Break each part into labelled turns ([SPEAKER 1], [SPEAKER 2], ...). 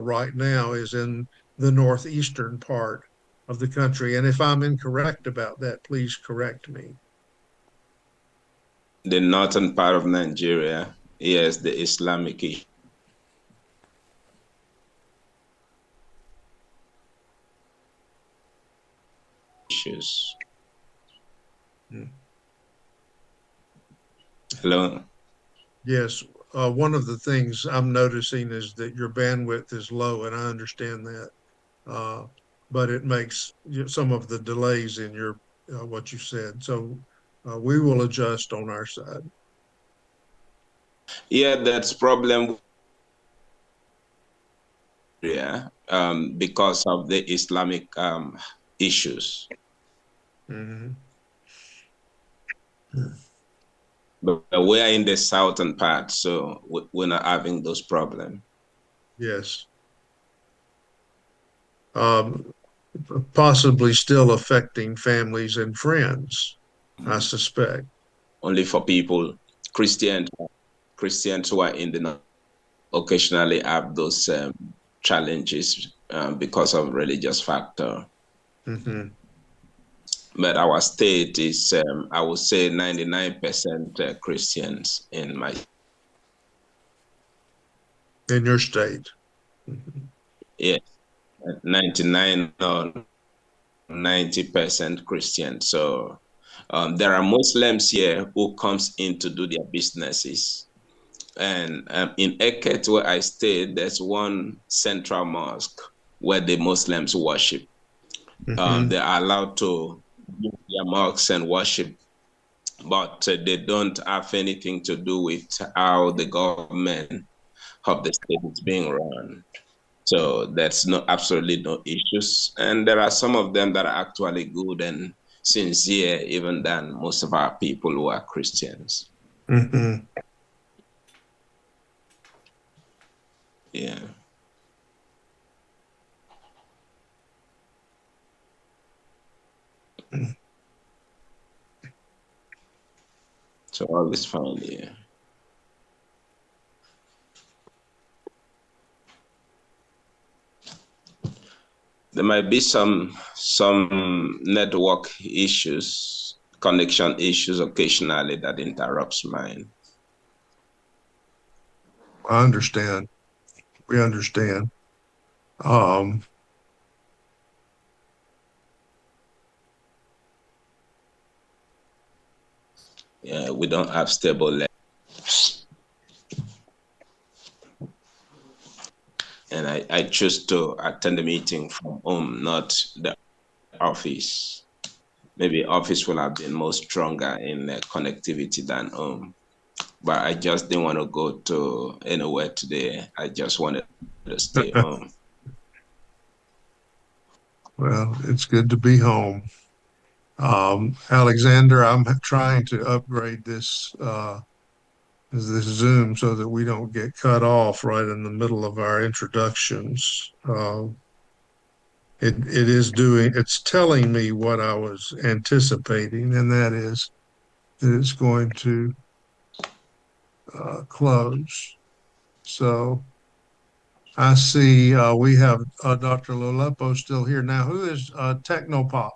[SPEAKER 1] right now is in the northeastern part of the country. And if I'm incorrect about that, please correct me.
[SPEAKER 2] The northern part of Nigeria, yes, the Islamic issues.
[SPEAKER 1] Hmm.
[SPEAKER 2] Hello.
[SPEAKER 1] Yes, one of the things I'm noticing is that your bandwidth is low, and I understand that. Uh, but it makes some of the delays in your what you said. So we will adjust on our side.
[SPEAKER 2] Yeah, that's problem. Yeah, because of the Islamic issues.
[SPEAKER 1] Mhm.
[SPEAKER 2] But we are in the southern part, so we're not having those problems.
[SPEAKER 1] Yes. Um, Possibly still affecting families and friends, I suspect.
[SPEAKER 2] Only for people, Christians, Christians who are in the north occasionally have those challenges because of religious factor.
[SPEAKER 1] Hmm.
[SPEAKER 2] But our state is, I would say, 99% Christians in my,
[SPEAKER 1] In your state. Mhm.
[SPEAKER 2] yeah, 99 or 90% Christian. So there are Muslims here who comes in to do their businesses. And in Eket, where I stayed, there's one central mosque where the Muslims worship.
[SPEAKER 1] Hmm.
[SPEAKER 2] They are allowed to use their mosques and worship, but they don't have anything to do with how the government of the state is being run. So that's no absolutely no issues. And there are some of them that are actually good and sincere, even than most of our people who are Christians.
[SPEAKER 1] Hmm.
[SPEAKER 2] Yeah. So all is fine. Yeah. There might be some network issues, connection issues occasionally that interrupts mine.
[SPEAKER 1] I understand. We understand. Um,
[SPEAKER 2] Yeah, we don't have stable and I choose to attend the meeting from home, not the office. Maybe office will have been more stronger in connectivity than home. But I just didn't want to go to anywhere today. I just wanted to stay home.
[SPEAKER 1] well, it's good to be home. Alexander, I'm trying to upgrade this Zoom so that we don't get cut off right in the middle of our introductions. It's telling me what I was anticipating, and that is that it's going to close. So I see we have Dr. Lolepo still here. Now, who is Technopop?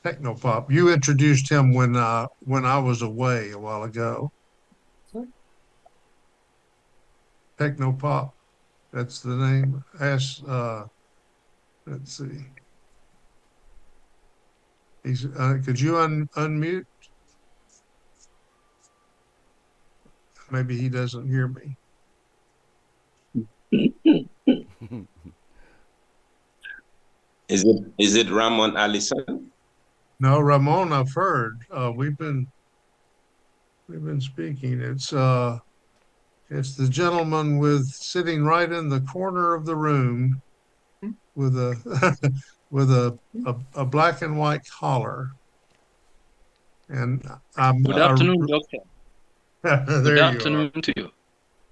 [SPEAKER 1] Technopop. You introduced him when I was away a while ago. Technopop. That's the name. Let's see. He's could you unmute? Maybe he doesn't hear me.
[SPEAKER 2] Is it Ramon Allison?
[SPEAKER 1] No, Ramon, I've heard. We've been speaking. It's the gentleman with sitting right in the corner of the room with a with a black and white collar. And
[SPEAKER 3] Good afternoon, doctor. Good
[SPEAKER 1] there you are.
[SPEAKER 3] afternoon to you.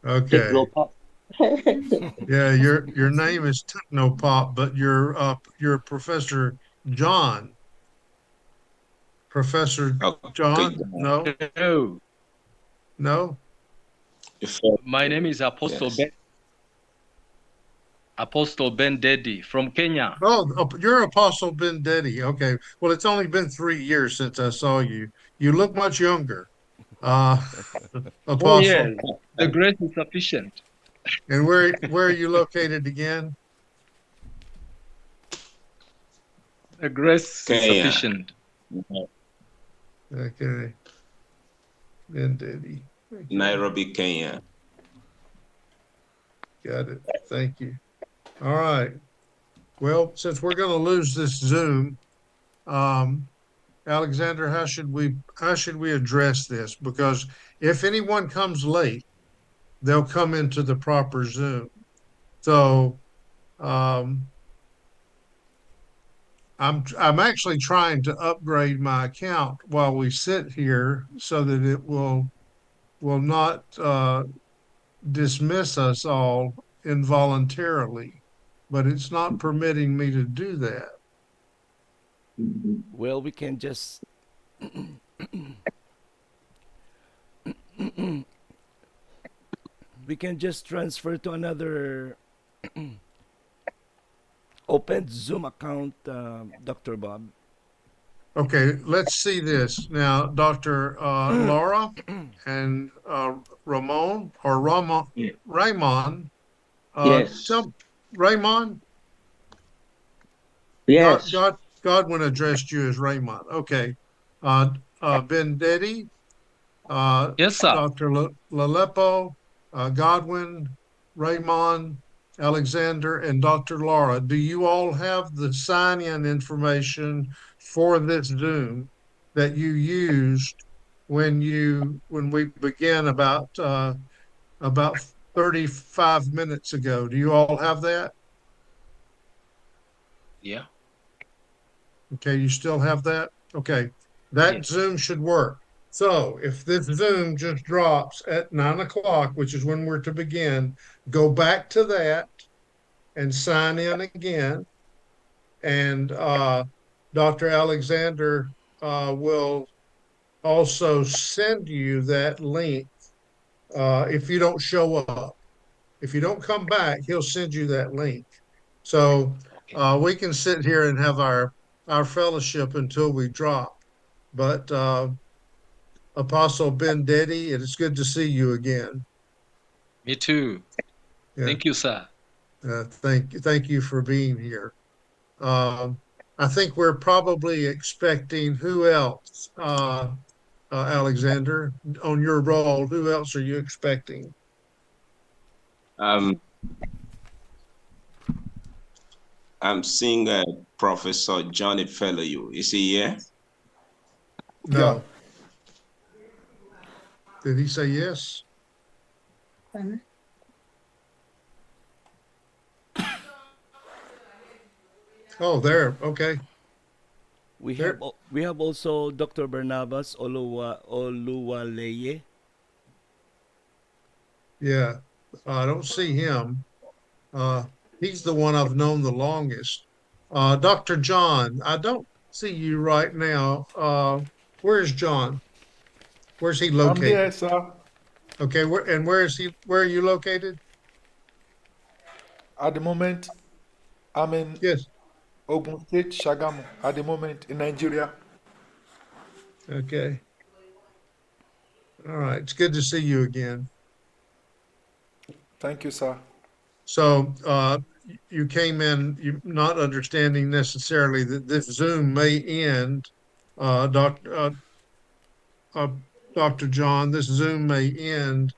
[SPEAKER 1] Okay.
[SPEAKER 3] Technopop.
[SPEAKER 1] Yeah, your name is Technopop, but you're Professor John. Professor
[SPEAKER 2] Okay.
[SPEAKER 1] John? No,
[SPEAKER 3] Oh,
[SPEAKER 1] no.
[SPEAKER 3] My name is Apostle
[SPEAKER 2] Yes.
[SPEAKER 3] Ben. Apostle Ben Dedi from Kenya.
[SPEAKER 1] Oh, you're Apostle Ben Dedi. Okay. Well, it's only been 3 years since I saw you. You look much younger, uh,
[SPEAKER 3] Oh yes,
[SPEAKER 1] Apostle.
[SPEAKER 3] the grace is sufficient.
[SPEAKER 1] And where are you located again?
[SPEAKER 3] The grace is
[SPEAKER 2] Kenya,
[SPEAKER 3] sufficient.
[SPEAKER 1] Okay. Ben Dedi. Okay.
[SPEAKER 2] Nairobi, Kenya.
[SPEAKER 1] Got it. Thank you. All right. Well, since we're going to lose this Zoom, um, Alexander, how should we address this? Because if anyone comes late, they'll come into the proper Zoom. So um, I'm actually trying to upgrade my account while we sit here so that it will not dismiss us all involuntarily, but it's not permitting me to do that.
[SPEAKER 4] Well, we can just transfer to another open Zoom account, Dr. Bob.
[SPEAKER 1] Okay, let's see this now, Dr. Laura and Ramon or Ramon,
[SPEAKER 5] Yeah.
[SPEAKER 1] Raymond.
[SPEAKER 5] Yes.
[SPEAKER 1] Raymond,
[SPEAKER 5] Yes.
[SPEAKER 1] Godwin addressed you as Raymond. Okay, Ben Dedi,
[SPEAKER 3] Yes, sir.
[SPEAKER 1] Dr. Lalepo, Godwin, Raymond, Alexander, and Dr. Laura. Do you all have the sign-in information for this Zoom that you used when we began about 35 minutes ago? Do you all have that?
[SPEAKER 3] Yeah.
[SPEAKER 1] Okay, you still have that? Okay, that
[SPEAKER 3] Yes.
[SPEAKER 1] Zoom should work. So if this Zoom just drops at 9 o'clock, which is when we're to begin, go back to that and sign in again. And Dr. Alexander will also send you that link if you don't show up. If you don't come back, he'll send you that link. So
[SPEAKER 3] Okay.
[SPEAKER 1] we can sit here and have our fellowship until we drop. But Apostle Ben Dedi, it is good to see you again.
[SPEAKER 3] Me too.
[SPEAKER 1] Yeah,
[SPEAKER 3] Thank you, sir.
[SPEAKER 1] thank you for being here. Um, I think we're probably expecting who else, Alexander, on your role. Who else are you expecting?
[SPEAKER 2] Um, I'm seeing Professor Johnny Fellow. Is he here?
[SPEAKER 1] No. Did he say yes? Oh, there. Okay. There.
[SPEAKER 4] We have also Dr. Barnabas Oluwaleye.
[SPEAKER 1] Yeah. I don't see him. Uh, he's the one I've known the longest. Dr. John, I don't see you right now. Where's John? Where's he
[SPEAKER 6] I'm there,
[SPEAKER 1] located?
[SPEAKER 6] sir.
[SPEAKER 1] Okay, where is he? Where are you located?
[SPEAKER 6] At the moment, I'm in
[SPEAKER 1] Yes.
[SPEAKER 6] Ogun State, Shagamu. At the moment, in Nigeria.
[SPEAKER 1] Okay. All right. It's good to see you again.
[SPEAKER 6] Thank you, sir.
[SPEAKER 1] So you came in, you not understanding necessarily that this Zoom may end, Dr. John. This Zoom may end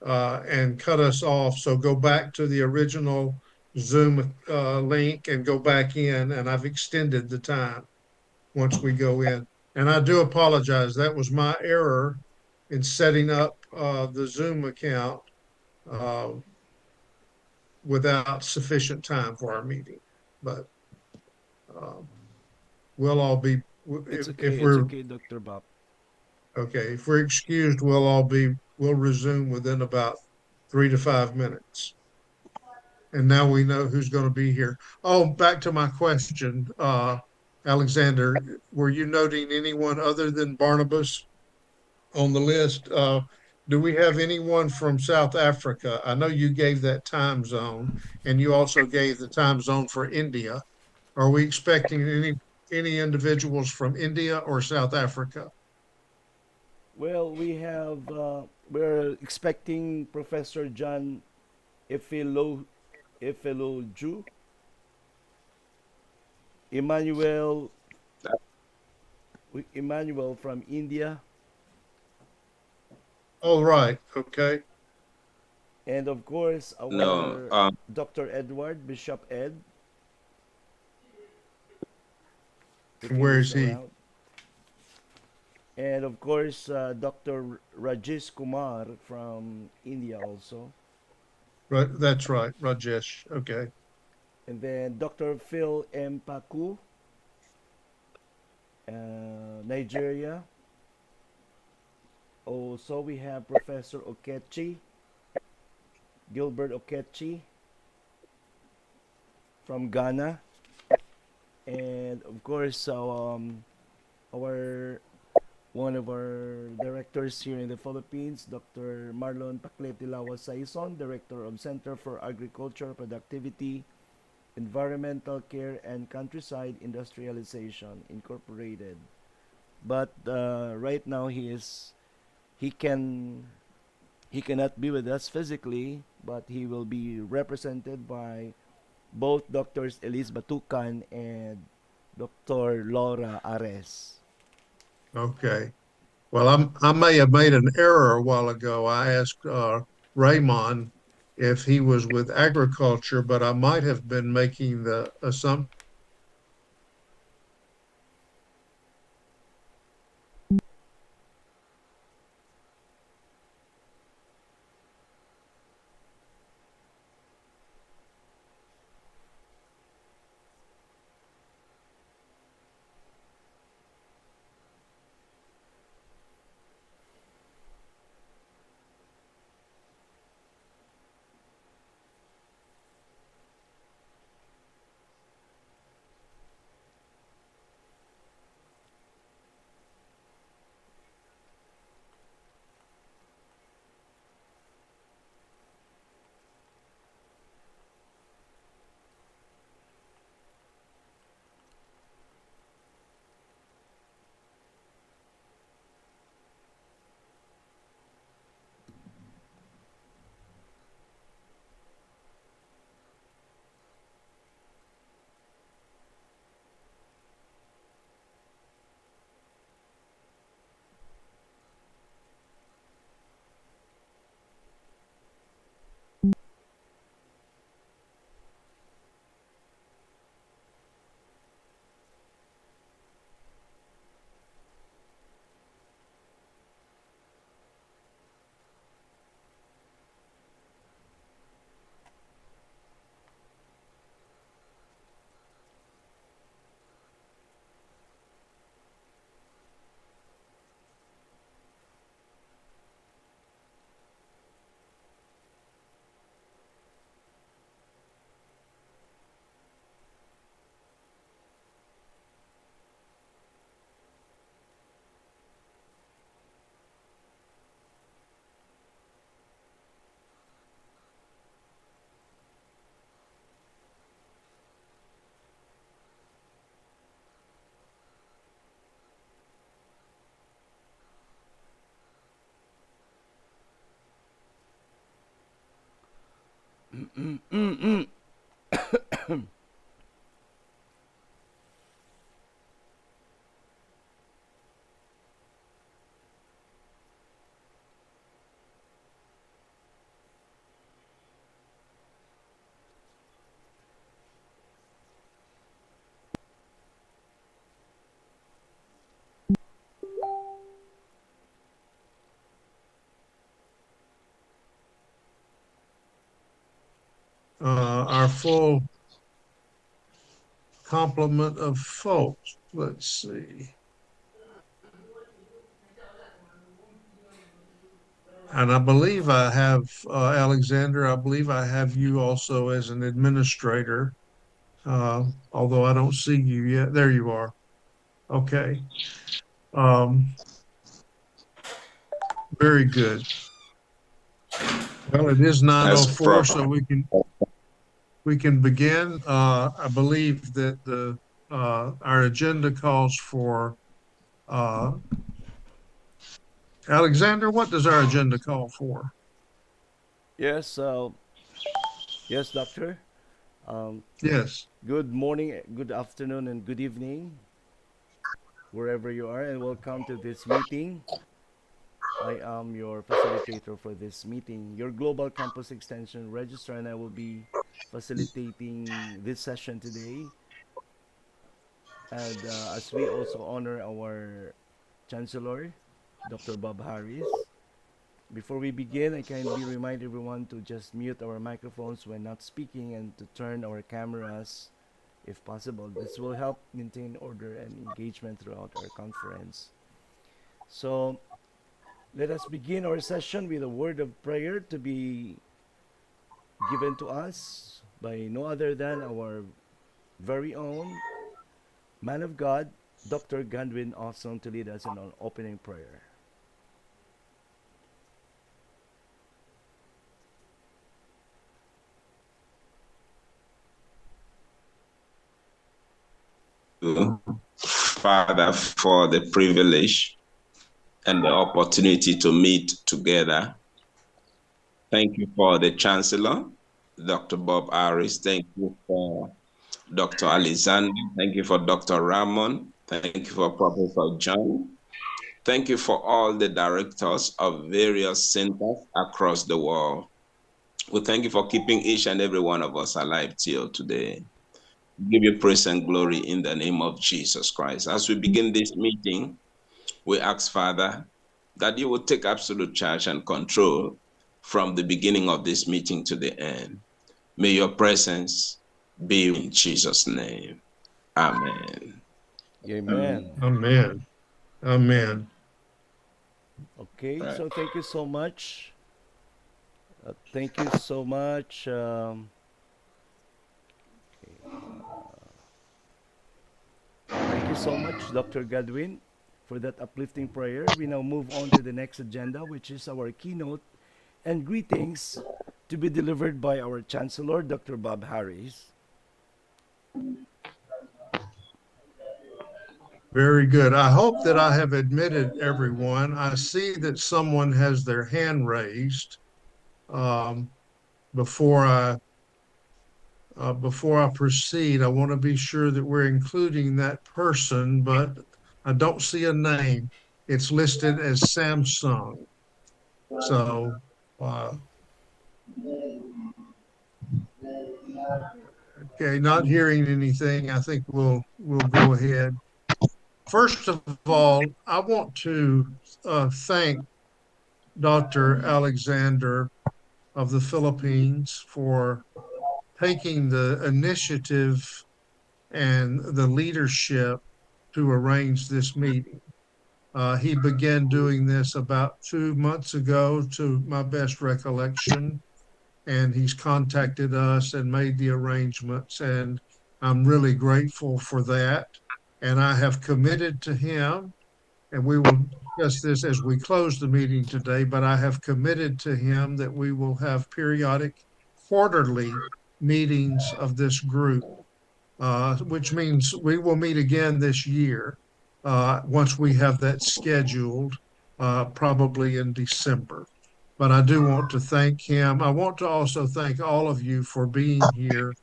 [SPEAKER 1] and cut us off. So go back to the original Zoom link and go back in. And I've extended the time once we go in. And I do apologize. That was my error in setting up the Zoom account uh, without sufficient time for our meeting. But um, we'll all be,
[SPEAKER 4] It's
[SPEAKER 1] if
[SPEAKER 4] okay. It's
[SPEAKER 1] we're,
[SPEAKER 4] okay, Dr. Bob.
[SPEAKER 1] okay, if we're excused, we'll resume within about 3 to 5 minutes. And now we know who's going to be here. Oh, back to my question, Alexander, were you noting anyone other than Barnabas on the list? Do we have anyone from South Africa? I know you gave that time zone, and you also gave the time zone for India. Are we expecting any individuals from India or South Africa?
[SPEAKER 4] Well, we're expecting Professor John Efelo Efeloju, Emmanuel Emmanuel from India,
[SPEAKER 1] All right. Okay.
[SPEAKER 4] and of course
[SPEAKER 2] No,
[SPEAKER 4] our Dr. Edward Bishop Ed, if he
[SPEAKER 1] Where
[SPEAKER 4] is
[SPEAKER 1] is he?
[SPEAKER 4] around, and of course Dr. Rajesh Kumar from India also,
[SPEAKER 1] Right. That's right. Rajesh. Okay.
[SPEAKER 4] and then Dr. Phil M. Paku, Nigeria. Also, we have Professor Okechi, Gilbert Okechi from Ghana, and of course, our one of our directors here in the Philippines, Dr. Marlon Pacletilawa Saison, Director of Center for Agriculture Productivity, Environmental Care and Countryside Industrialization Incorporated. But right now he can he cannot be with us physically, but he will be represented by both Doctors Elise Batukan and Dr. Laura Ares.
[SPEAKER 1] Okay. Well, I may have made an error a while ago. I asked Raymond if he was with agriculture, but I might have been making the assumption. Our full complement of folks. Let's see. And I believe I have Alexander. I believe I have you also as an administrator, although I don't see you yet. There you are. Okay. Um, Very good. Well, it is
[SPEAKER 2] As
[SPEAKER 1] 9:04, so we can begin. I believe that our agenda calls for Alexander. What does our agenda call for?
[SPEAKER 4] Yes, yes, doctor. Um,
[SPEAKER 1] Yes.
[SPEAKER 4] Good morning, good afternoon, and good evening, wherever you are, and welcome to this meeting. I am your facilitator for this meeting, your Global Campus Extension Registrar, and I will be facilitating this session today. And as we also honor our Chancellor, Dr. Bob Harris, before we begin, I kindly remind everyone to just mute our microphones when not speaking and to turn our cameras if possible. This will help maintain order and engagement throughout our conference. So, let us begin our session with a word of prayer to be given to us by no other than our very own man of God, Dr. Gandwin Awesome, to lead us in an opening prayer.
[SPEAKER 2] Father, for the privilege and the opportunity to meet together. Thank you for the Chancellor, Dr. Bob Harris. Thank you for Dr. Alexander. Thank you for Dr. Ramon. Thank you for Professor John. Thank you for all the directors of various centers across the world. We thank you for keeping each and every one of us alive till today. We give you praise and glory in the name of Jesus Christ. As we begin this meeting, we ask, Father, that you will take absolute charge and control from the beginning of this meeting to the end. May your presence be in Jesus' name. Amen.
[SPEAKER 4] Amen.
[SPEAKER 1] Amen. Amen.
[SPEAKER 4] Okay,
[SPEAKER 2] Right.
[SPEAKER 4] so thank you so much. Thank you so much. Thank you so much, Dr. Godwin, for that uplifting prayer. We now move on to the next agenda, which is our keynote and greetings to be delivered by our Chancellor, Dr. Bob Harris.
[SPEAKER 1] Very good. I hope that I have admitted everyone. I see that someone has their hand raised. Um, before I proceed, I want to be sure that we're including that person, but I don't see a name. It's listed as Samsung. So, uh, okay, not hearing anything. I think we'll go ahead. First of all, I want to thank Dr. Alexander of the Philippines for taking the initiative and the leadership to arrange this meeting. He began doing this about 2 months ago, to my best recollection, and he's contacted us and made the arrangements, and I'm really grateful for that. And I have committed to him, and we will discuss this as we close the meeting today, but I have committed to him that we will have periodic quarterly meetings of this group, which means we will meet again this year once we have that scheduled, probably in December. But I do want to thank him. I want to also thank all of you for being here,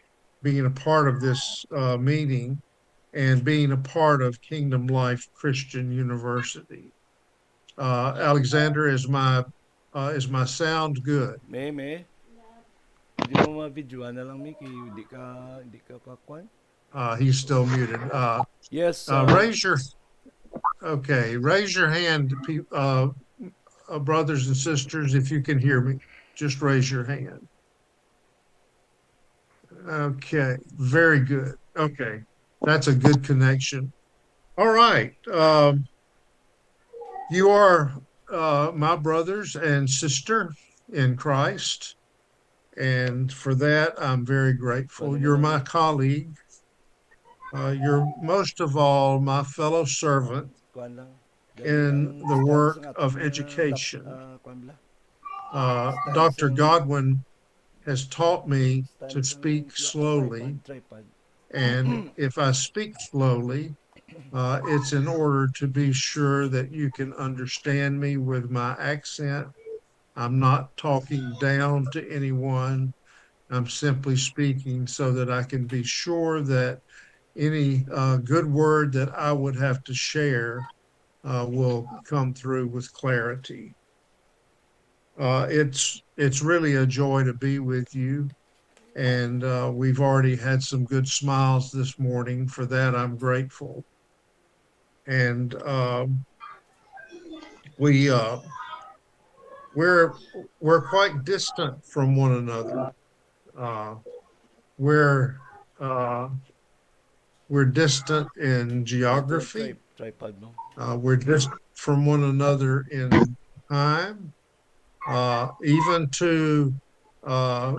[SPEAKER 1] being a part of this meeting, and being a part of Kingdom Life Christian University. Alexander, is my sound good?
[SPEAKER 4] Me, hindi mo ma-videoan na lang, Mickey. Hindi ka kakwan.
[SPEAKER 1] He's still muted.
[SPEAKER 4] Yes,
[SPEAKER 1] Raise your hand, brothers and sisters, if you can hear me. Just raise your hand. Okay, very good. Okay, that's a good connection. All right. You are my brothers and sister in Christ, and for that I'm very grateful. You're my colleague. You're most of all my fellow servant
[SPEAKER 4] Kwan lang.
[SPEAKER 1] in
[SPEAKER 4] Ang
[SPEAKER 1] the
[SPEAKER 4] status
[SPEAKER 1] work
[SPEAKER 4] ng ato
[SPEAKER 1] of
[SPEAKER 4] nga
[SPEAKER 1] education.
[SPEAKER 4] kwan bala.
[SPEAKER 1] Dr. Godwin has taught me to speak slowly. And if I speak slowly, it's in order to be sure that you can understand me with my accent. I'm not talking down to anyone. I'm simply speaking so that I can be sure that any good word that I would have to share will come through with clarity. It's really a joy to be with you, and we've already had some good smiles this morning. For that, I'm grateful. And we we're we're quite distant from one another. Uh, we're uh, we're distant in geography. We're distant from one another in time, even to uh,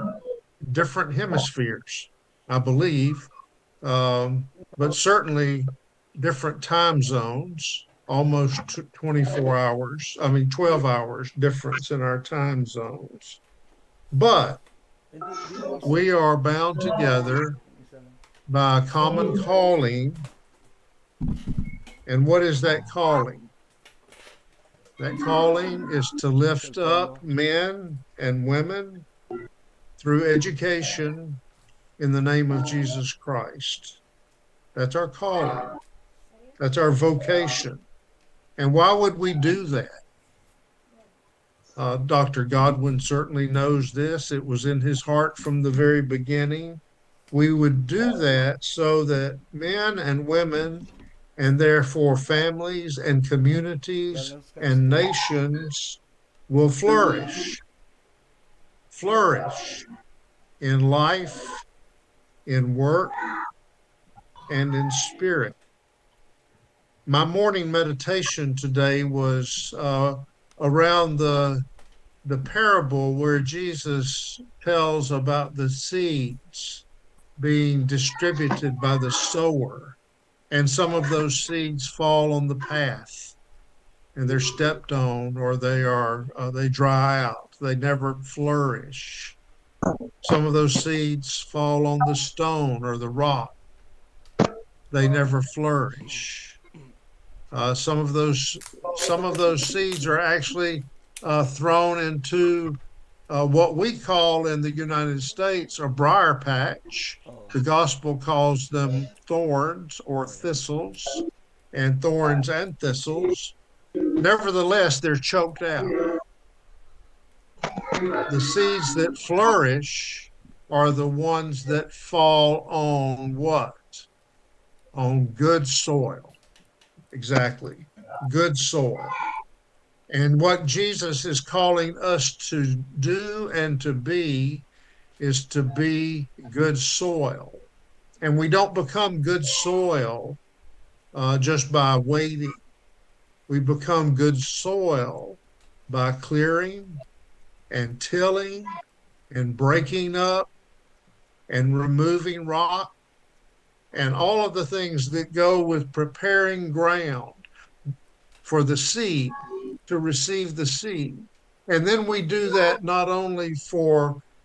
[SPEAKER 1] different hemispheres, I believe, but certainly different time zones, almost 24 hours, 12 hours difference in our time zones. But we are bound together by a common calling. And what is that calling? That calling is to lift up men and women through education in the name of Jesus Christ. That's our calling. That's our vocation. And why would we do that? Dr. Godwin certainly knows this. It was in his heart from the very beginning. We would do that so that men and women, and therefore families and communities and nations, will flourish in life, in work, and in spirit. My morning meditation today was around the parable where Jesus tells about the seeds being distributed by the sower, and some of those seeds fall on the path and they're stepped on, or they dry out, they never flourish. Some of those seeds fall on the stone or the rock, they never flourish. Some of those seeds are actually thrown into what we call in the United States a briar patch. The gospel calls them thorns or thistles, and thorns and thistles. Nevertheless, they're choked out. The seeds that flourish are the ones that fall on what? On good soil. Exactly. Good soil. And what Jesus is calling us to do and to be is to be good soil. And we don't become good soil just by waiting. We become good soil by clearing and tilling and breaking up and removing rock and all of the things that go with preparing ground for the seed to receive the seed. And then we do that not only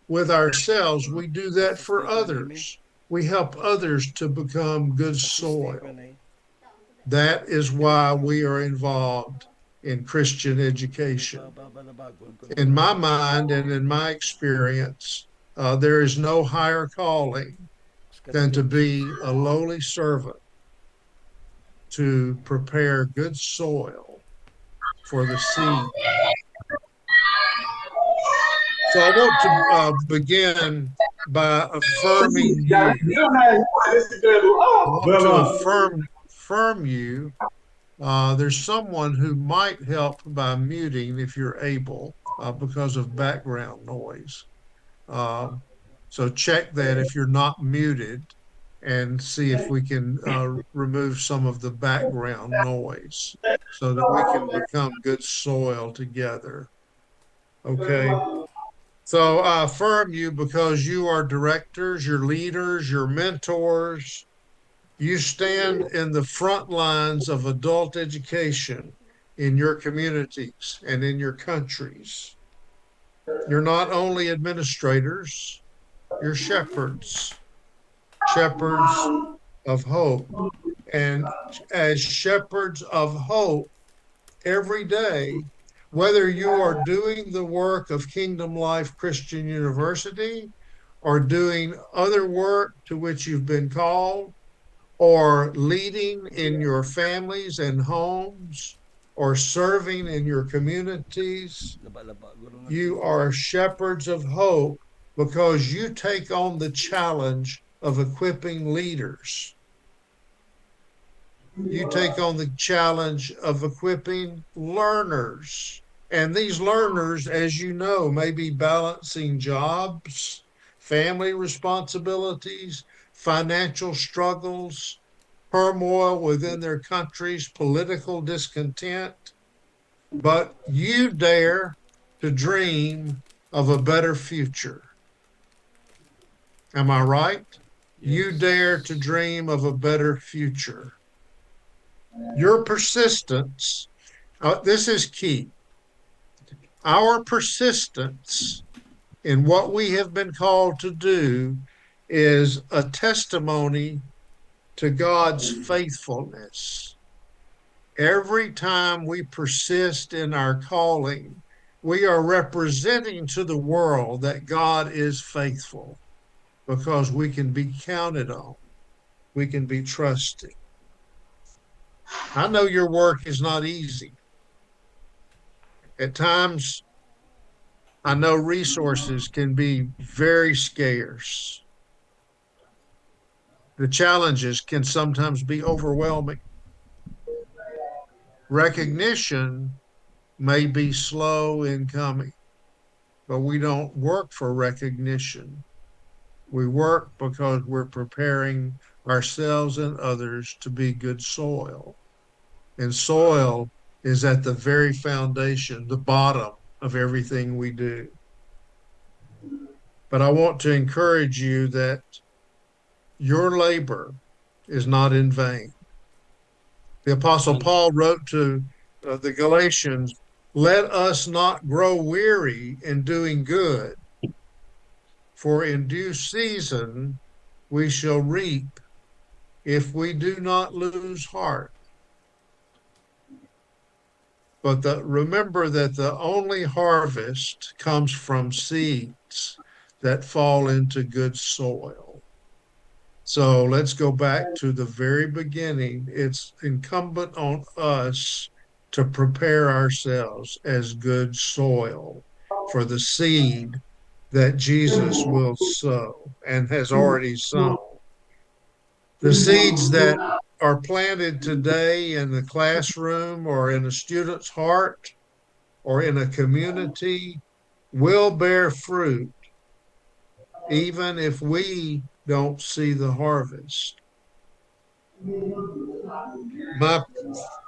[SPEAKER 1] with ourselves, we do that for others. We help others to become good soil. That is why we are involved in Christian education. In my mind and in my experience, there is no higher calling than to be a lowly servant, to prepare good soil for the seed. So I want to begin by affirming you. I want to affirm you. There's someone who might help by muting if you're able, because of background noise. So check that if you're not muted and see if we can remove some of the background noise so that we can become good soil together. Okay. So I affirm you because you are directors, your leaders, your mentors. You stand in the front lines of adult education in your communities and in your countries. You're not only administrators, you're shepherds, shepherds of hope. And as shepherds of hope, every day, whether you are doing the work of Kingdom Life Christian University or doing other work to which you've been called, or leading in your families and homes, or serving in your communities, you are shepherds of hope because you take on the challenge of equipping leaders. You take on the challenge of equipping learners. And these learners, as you know, may be balancing jobs, family responsibilities, financial struggles, turmoil within their countries, political discontent. But you dare to dream of a better future. Am I right? Yes. You dare to dream of a better future. Your persistence, this is key. Our persistence in what we have been called to do is a testimony to God's faithfulness. Every time we persist in our calling, we are representing to the world that God is faithful because we can be counted on. We can be trusted. I know your work is not easy. At times, I know resources can be very scarce. The challenges can sometimes be overwhelming. Recognition may be slow in coming, but we don't work for recognition. We work because we're preparing ourselves and others to be good soil. And soil is at the very foundation, the bottom of everything we do. But I want to encourage you that your labor is not in vain. The Apostle Paul wrote to the Galatians, let us not grow weary in doing good, for in due season we shall reap if we do not lose heart. But remember that the only harvest comes from seeds that fall into good soil. So let's go back to the very beginning. It's incumbent on us to prepare ourselves as good soil for the seed that Jesus will sow and has already sown. The seeds that are planted today in the classroom or in a student's heart or in a community will bear fruit, even if we don't see the harvest. My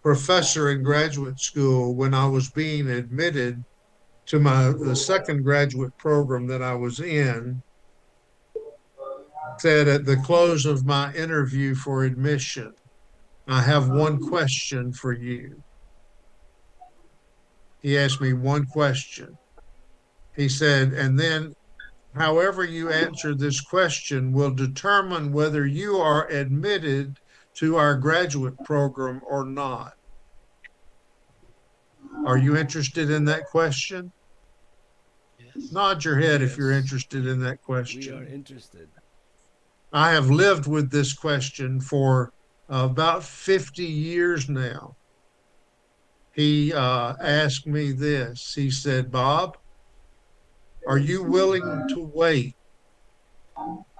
[SPEAKER 1] professor in graduate school, when I was being admitted to the second graduate program that I was in, said at the close of my interview for admission, I have one question for you. He asked me one question. He said, and then however you answer this question will determine whether you are admitted to our graduate program or not. Are you interested in that question? Yes. Nod your head if you're interested in that question.
[SPEAKER 4] We are interested.
[SPEAKER 1] I have lived with this question for about 50 years now. He asked me this. He said, Bob, are you willing to wait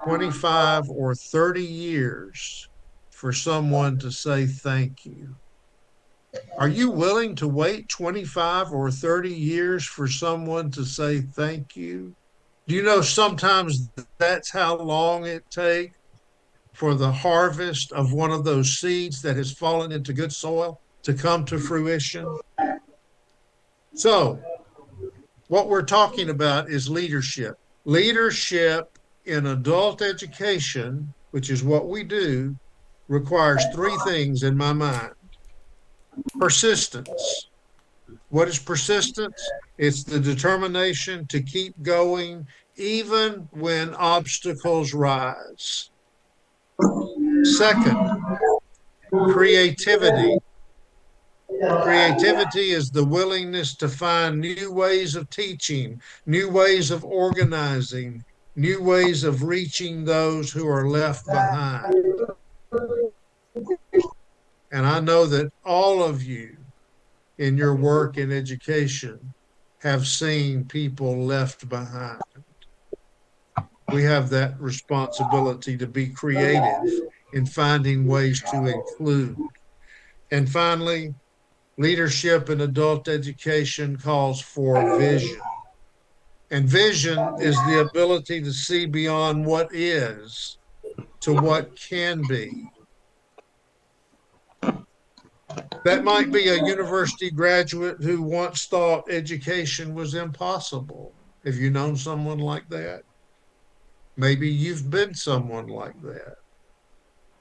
[SPEAKER 1] 25 or 30 years for someone to say thank you? Are you willing to wait 25 or 30 years for someone to say thank you? Do you know sometimes that's how long it takes for the harvest of one of those seeds that has fallen into good soil to come to fruition? So, what we're talking about is leadership. Leadership in adult education, which is what we do, requires three things in my mind. Persistence. What is persistence? It's the determination to keep going even when obstacles rise. Second, creativity. Creativity is the willingness to find new ways of teaching, new ways of organizing, new ways of reaching those who are left behind. And I know that all of you in your work in education have seen people left behind. We have that responsibility to be creative in finding ways to include. And finally, leadership in adult education calls for vision. And vision is the ability to see beyond what is to what can be. That might be a university graduate who once thought education was impossible. Have you known someone like that? Maybe you've been someone like that.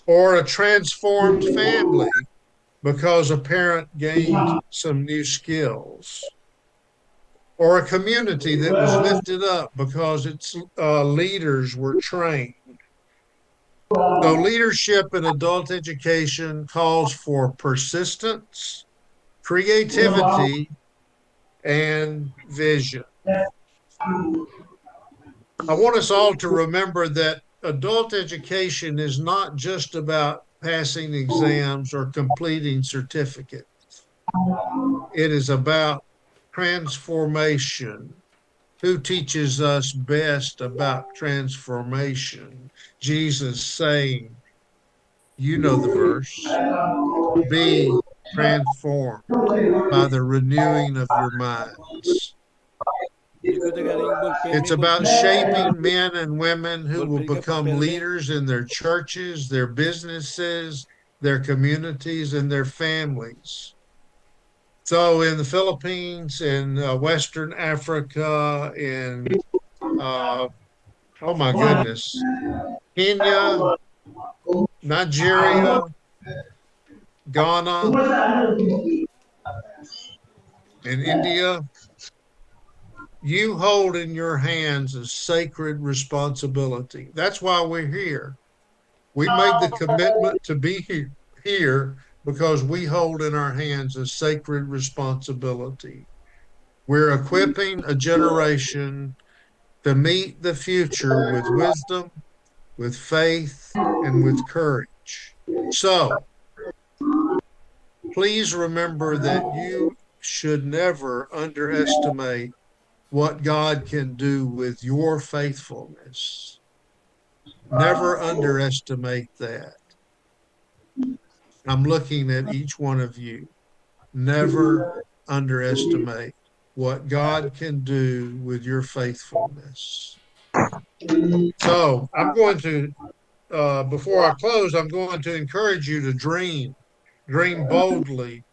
[SPEAKER 1] Or a transformed family because a parent gained some new skills. Or a community that was lifted up because its leaders were trained. So leadership in adult education calls for persistence, creativity, and vision. I want us all to remember that adult education is not just about passing exams or completing certificates. It is about transformation. Who teaches us best about transformation? Jesus saying, you know the verse, be transformed by the renewing of your minds. It's about shaping men and women who will become leaders in their churches, their businesses, their communities, and their families. So in the Philippines, in Western Africa, in, oh my goodness, Kenya, Nigeria, Ghana, and India, you hold in your hands a sacred responsibility. That's why we're here. We made the commitment to be here because we hold in our hands a sacred responsibility. We're equipping a generation to meet the future with wisdom, with faith, and with courage. So please remember that you should never underestimate what God can do with your faithfulness. Never underestimate that. I'm looking at each one of you. Never underestimate what God can do with your faithfulness. So I'm going to, before I close, I'm going to encourage you to dream boldly.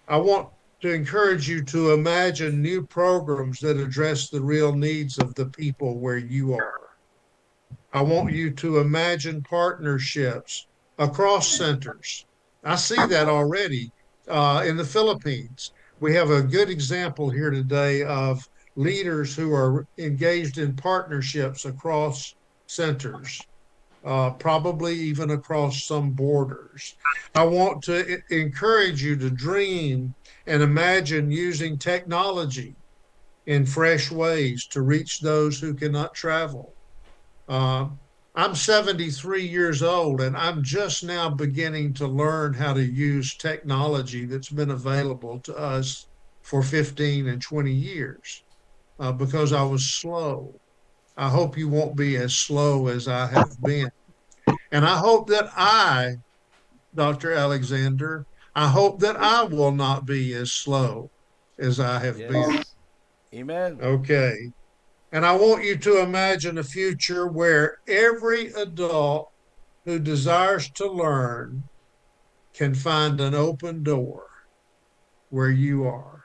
[SPEAKER 1] I want to encourage you to imagine new programs that address the real needs of the people where you are. I want you to imagine partnerships across centers. I see that already in the Philippines. We have a good example here today of leaders who are engaged in partnerships across centers, probably even across some borders. I want to encourage you to dream and imagine using technology in fresh ways to reach those who cannot travel. Uh, I'm 73 years old and I'm just now beginning to learn how to use technology that's been available to us for 15 and 20 years because I was slow. I hope you won't be as slow as I have been. And I hope that Dr. Alexander, I hope that I will not be as slow as I have been.
[SPEAKER 4] Amen.
[SPEAKER 1] Okay. And I want you to imagine a future where every adult who desires to learn can find an open door where you are.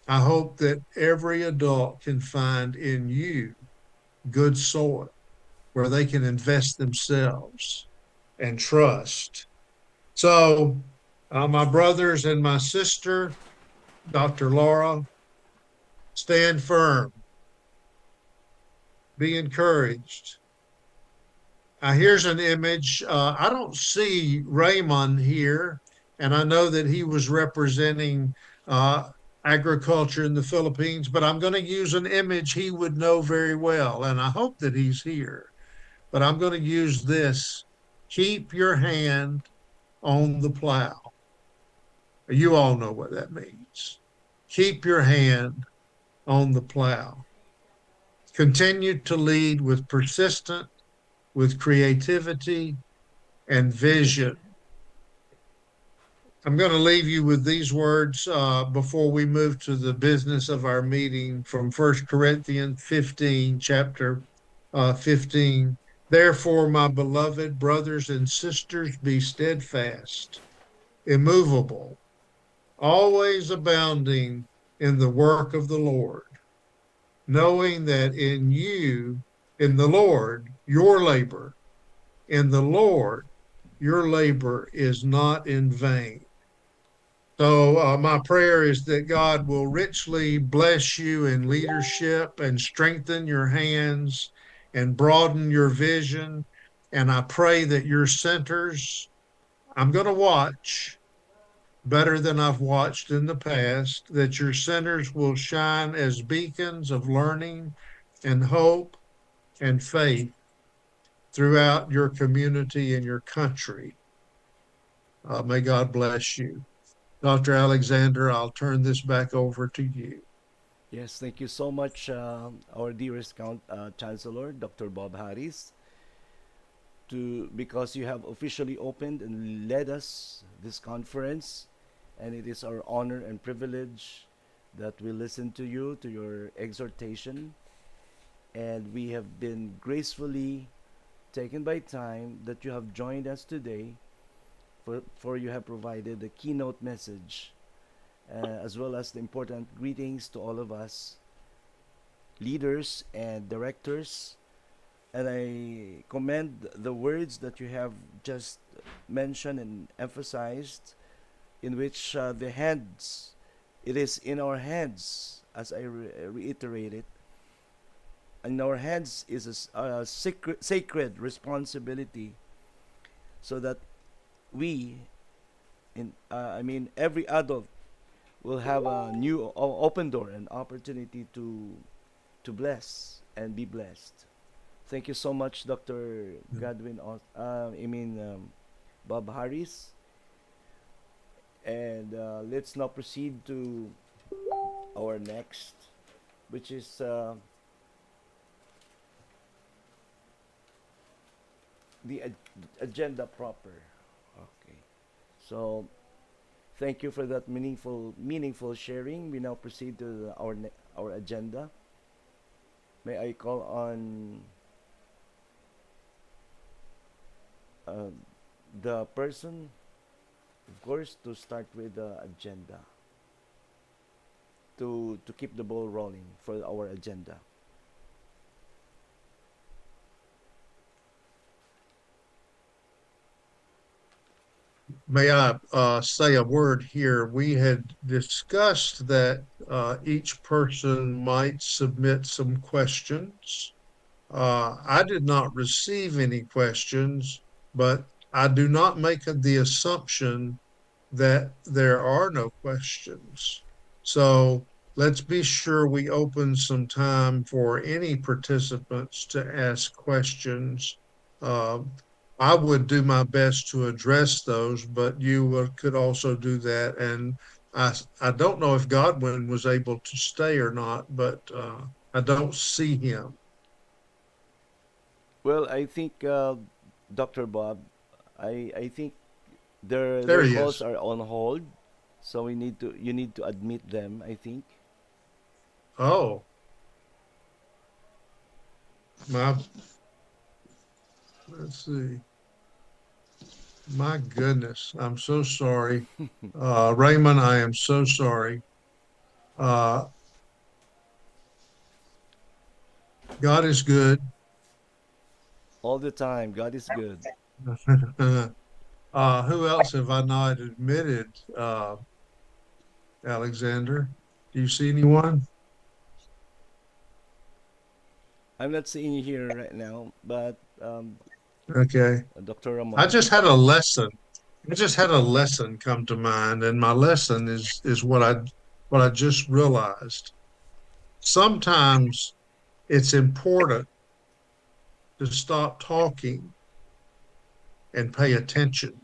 [SPEAKER 1] I hope that every adult can find in you good soil where they can invest themselves and trust. So, my brothers and my sister, Dr. Laura, Stand firm. Be encouraged. Here's an image. I don't see Raymond here, and I know that he was representing uh, agriculture in the Philippines, but I'm going to use an image he would know very well, and I hope that he's here. But I'm going to use this. Keep your hand on the plow. You all know what that means. Keep your hand on the plow. Continue to lead with persistence, with creativity and vision. I'm going to leave you with these words before we move to the business of our meeting from 1 Corinthians 15, chapter 15. Therefore, my beloved brothers and sisters, be steadfast, immovable, always abounding in the work of the Lord, knowing that in the Lord, in the Lord, your labor is not in vain. So, my prayer is that God will richly bless you in leadership and strengthen your hands and broaden your vision. And I pray that your centers, I'm going to watch better than I've watched in the past, that your centers will shine as beacons of learning and hope and faith throughout your community and your country. May God bless you. Dr. Alexander, I'll turn this back over to you.
[SPEAKER 4] Yes, thank you so much, our dearest Chancellor, Dr. Bob Harris, because you have officially opened and led us this conference, and it is our honor and privilege that we listen to you, to your exhortation, and we have been gracefully taken by time that you have joined us today, for you have provided the keynote message, as well as the important greetings to all of us, leaders and directors. And I commend the words that you have just mentioned and emphasized, in which the hands, it is in our hands, as I reiterate it, in our hands is a sacred responsibility, so that we, every adult will have a new open door and opportunity to bless and be blessed. Thank you so much, Dr. Godwin. Bob Harris. And let's now proceed to our next, which is the agenda proper. Okay. So, thank you for that meaningful sharing. We now proceed to our agenda. May I call on the person, of course, to start with the agenda, to keep the ball rolling for our agenda.
[SPEAKER 1] May I say a word here? We had discussed that each person might submit some questions. I did not receive any questions, but I do not make the assumption that there are no questions. So let's be sure we open some time for any participants to ask questions. Uh, I would do my best to address those, but you could also do that. And I don't know if Godwin was able to stay or not, but I don't see him.
[SPEAKER 4] Well, I think, Dr. Bob, I think
[SPEAKER 1] There
[SPEAKER 4] their
[SPEAKER 1] he
[SPEAKER 4] calls
[SPEAKER 1] is.
[SPEAKER 4] are on hold, so you need to admit them, I think.
[SPEAKER 1] Oh, my, let's see. My goodness, I'm so sorry. Raymond, I am so sorry. Uh, God is good.
[SPEAKER 4] All the time. God is good.
[SPEAKER 1] Who else have I not admitted, Alexander? Do you see anyone?
[SPEAKER 4] I'm not seeing you here right now, but
[SPEAKER 1] Okay.
[SPEAKER 4] Dr.
[SPEAKER 1] I
[SPEAKER 4] Ramon.
[SPEAKER 1] just had a lesson. I just had a lesson come to mind, and my lesson is what I just realized. Sometimes it's important to stop talking and pay attention.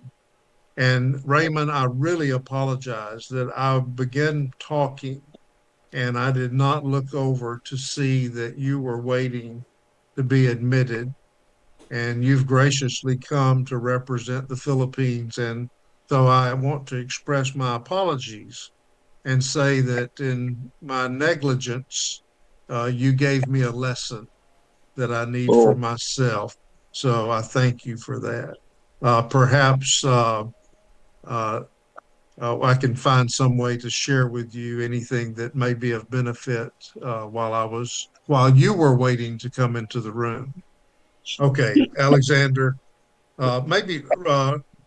[SPEAKER 1] And Raymond, I really apologize that I began talking and I did not look over to see that you were waiting to be admitted. And you've graciously come to represent the Philippines. And so I want to express my apologies and say that in my negligence, you gave me a lesson that I need for
[SPEAKER 2] Oh,
[SPEAKER 1] myself. So I thank you for that. Perhaps uh, I can find some way to share with you anything that may be of benefit while you were waiting to come into the room. Okay, Alexander, maybe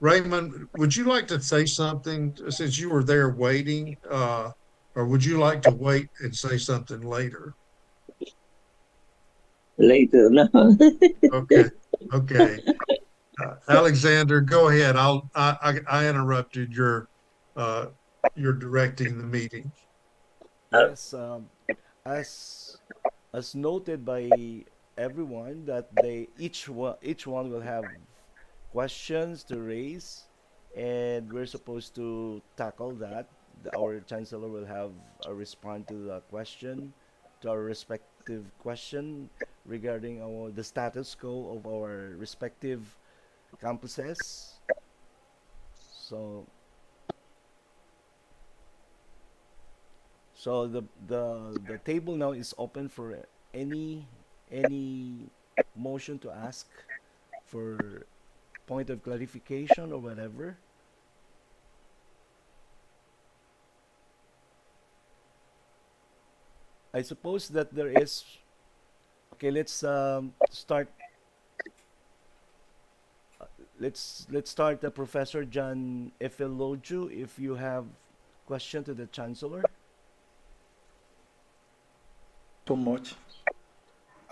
[SPEAKER 1] Raymond, would you like to say something since you were there waiting, or would you like to wait and say something later?
[SPEAKER 5] later. No.
[SPEAKER 1] Okay, okay. Alexander, go ahead. I interrupted uh, your directing the meeting.
[SPEAKER 4] Yes, as as noted by everyone that they each one will have questions to raise, and we're supposed to tackle that. Our chancellor will have a respond to the question, to our respective question regarding the status quo of our respective campuses. So So the table now is open for any motion to ask for point of clarification or whatever. I suppose that there is. Okay, let's start. Let's start. Professor John Efeloju, if you have question to the chancellor.
[SPEAKER 6] So much.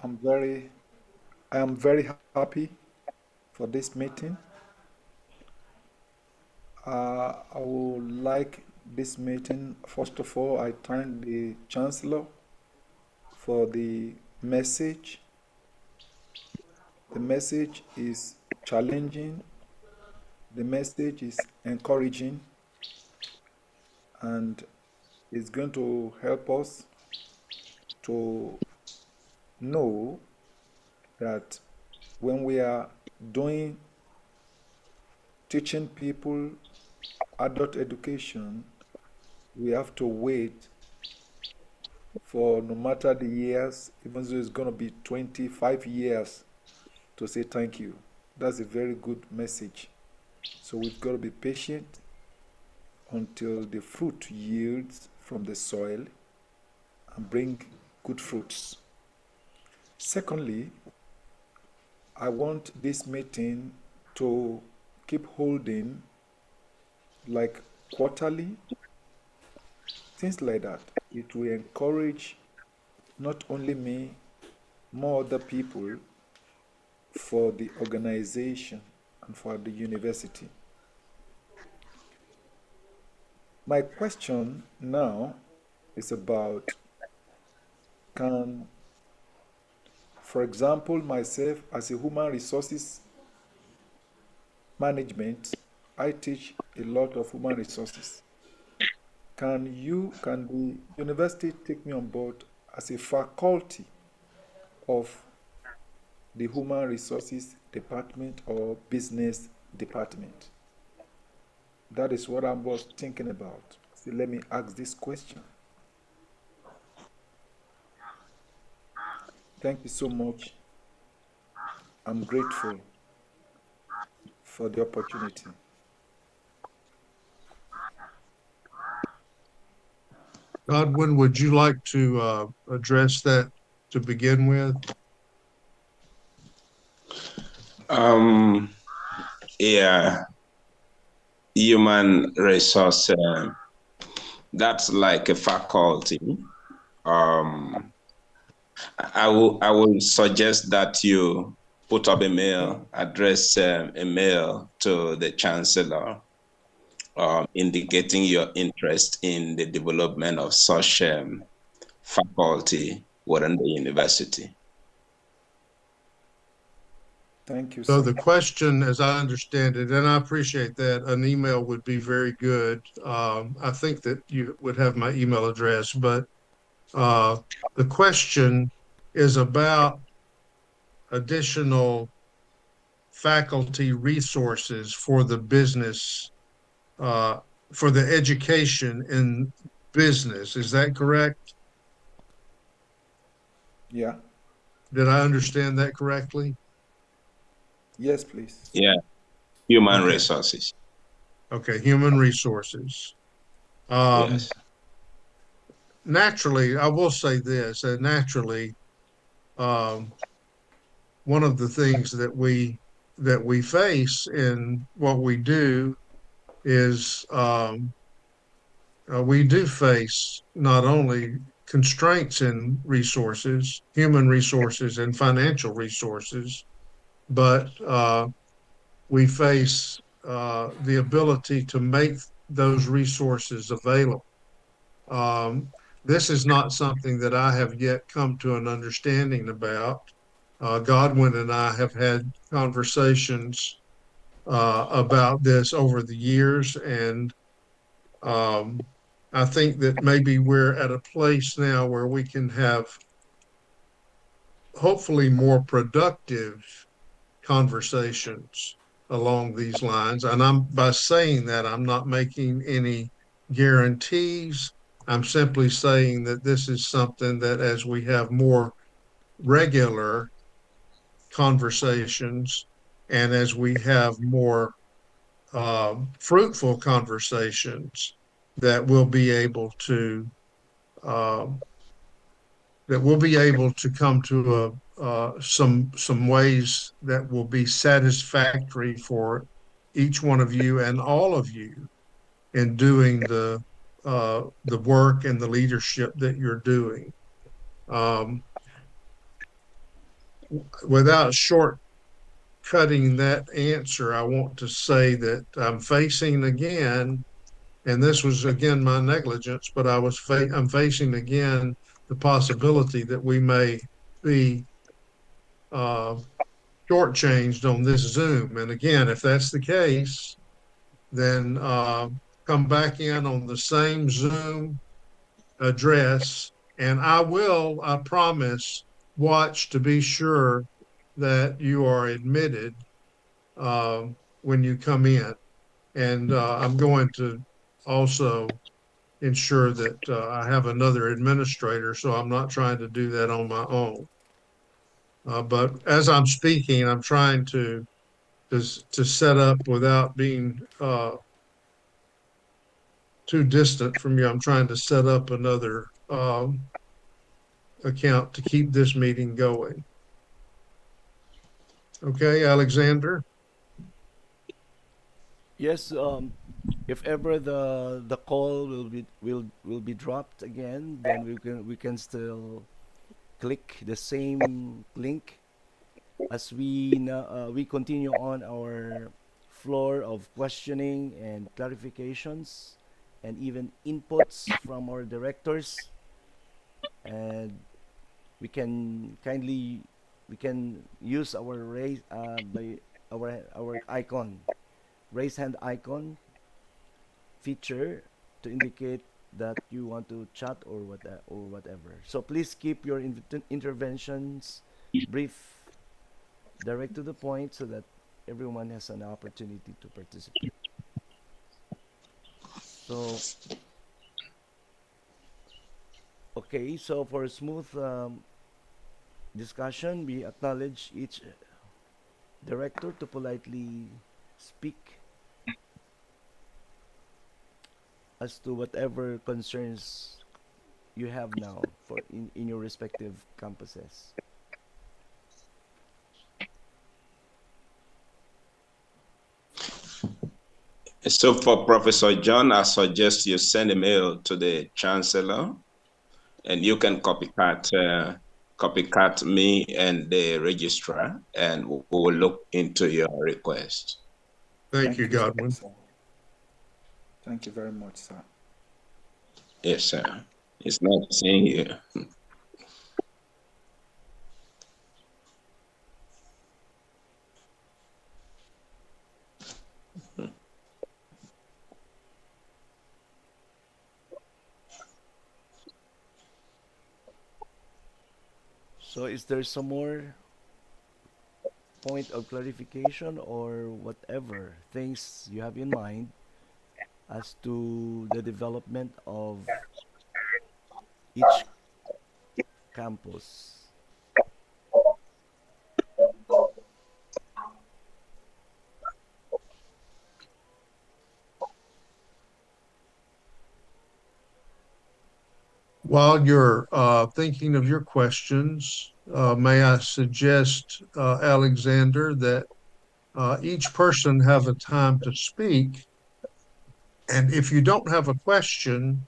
[SPEAKER 6] I'm very, I am very happy for this meeting. I would like this meeting. First of all, I thank the Chancellor for the message. The message is challenging. The message is encouraging, and it's going to help us to know that when we are doing teaching people adult education, we have to wait for no matter the years, even though it's going to be 25 years, to say thank you. That's a very good message. So we've got to be patient until the fruit yields from the soil and bring good fruits. Secondly, I want this meeting to keep holding like quarterly, things like that. It will encourage not only me, more other people for the organization and for the university. My question now is about can, for example, myself as a human resources management, I teach a lot of human resources. Can the university take me on board as a faculty of the human resources department or business department? That is what I was thinking about. So let me ask this question. Thank you so much. I'm grateful for the opportunity.
[SPEAKER 1] Godwin, would you like to address that to begin with?
[SPEAKER 2] Yeah, human resource, that's like a faculty. Um, I will suggest that you put up a mail, address a mail to the Chancellor, indicating your interest in the development of such faculty within the university.
[SPEAKER 6] Thank you,
[SPEAKER 1] So
[SPEAKER 6] sir.
[SPEAKER 1] the question, as I understand it, and I appreciate that, an email would be very good. I think that you would have my email address, but the question is about additional faculty resources for the business, uh, for the education in business. Is that correct?
[SPEAKER 6] Yeah.
[SPEAKER 1] Did I understand that correctly?
[SPEAKER 6] Yes, please.
[SPEAKER 2] Yeah, human
[SPEAKER 1] Okay.
[SPEAKER 2] resources.
[SPEAKER 1] Okay, human resources.
[SPEAKER 2] Yes.
[SPEAKER 1] Naturally, I will say this, naturally, um, one of the things that we face in what we do is we do face not only constraints in resources, human resources, and financial resources, but we face the ability to make those resources available. Um, this is not something that I have yet come to an understanding about. Godwin and I have had conversations about this over the years, and um, I think that maybe we're at a place now where we can have hopefully more productive conversations along these lines. And I'm by saying that I'm not making any guarantees. I'm simply saying that this is something that as we have more regular conversations and as we have more fruitful conversations, that we'll be able to um, come to some ways that will be satisfactory for each one of you and all of you in doing the work and the leadership that you're doing. Um, without shortcutting that answer, I want to say that I'm facing again, and this was again my negligence, but I'm facing again the possibility that we may be uh, shortchanged on this Zoom. And again, if that's the case, then come back in on the same Zoom address, and I promise, watch to be sure that you are admitted when you come in. And I'm going to also ensure that I have another administrator, so I'm not trying to do that on my own. But as I'm speaking, I'm trying to set up without being too distant from you. I'm trying to set up another account to keep this meeting going. Okay, Alexander?
[SPEAKER 4] Yes, if ever the call will be dropped again, then we can still click the same link as we continue on our floor of questioning and clarifications and even inputs from our directors, and we can kindly we can use our our icon, raise hand icon feature, to indicate that you want to chat or whatever. So please keep your interventions brief, direct to the point, so that everyone has an opportunity to participate. So, okay, so for a smooth discussion, we acknowledge each director to politely speak as to whatever concerns you have now for in your respective campuses.
[SPEAKER 2] So for Professor John, I suggest you send a mail to the Chancellor, and you can copycat copycat me and the registrar, and we will look into your request.
[SPEAKER 1] Thank you, Godwin.
[SPEAKER 6] Sir. Thank you very much, sir.
[SPEAKER 2] Yes, sir. It's nice seeing you.
[SPEAKER 4] So is there some more point of clarification or whatever things you have in mind as to the development of each campus?
[SPEAKER 1] While you're thinking of your questions, may I suggest, Alexander, that each person have a time to speak. And if you don't have a question,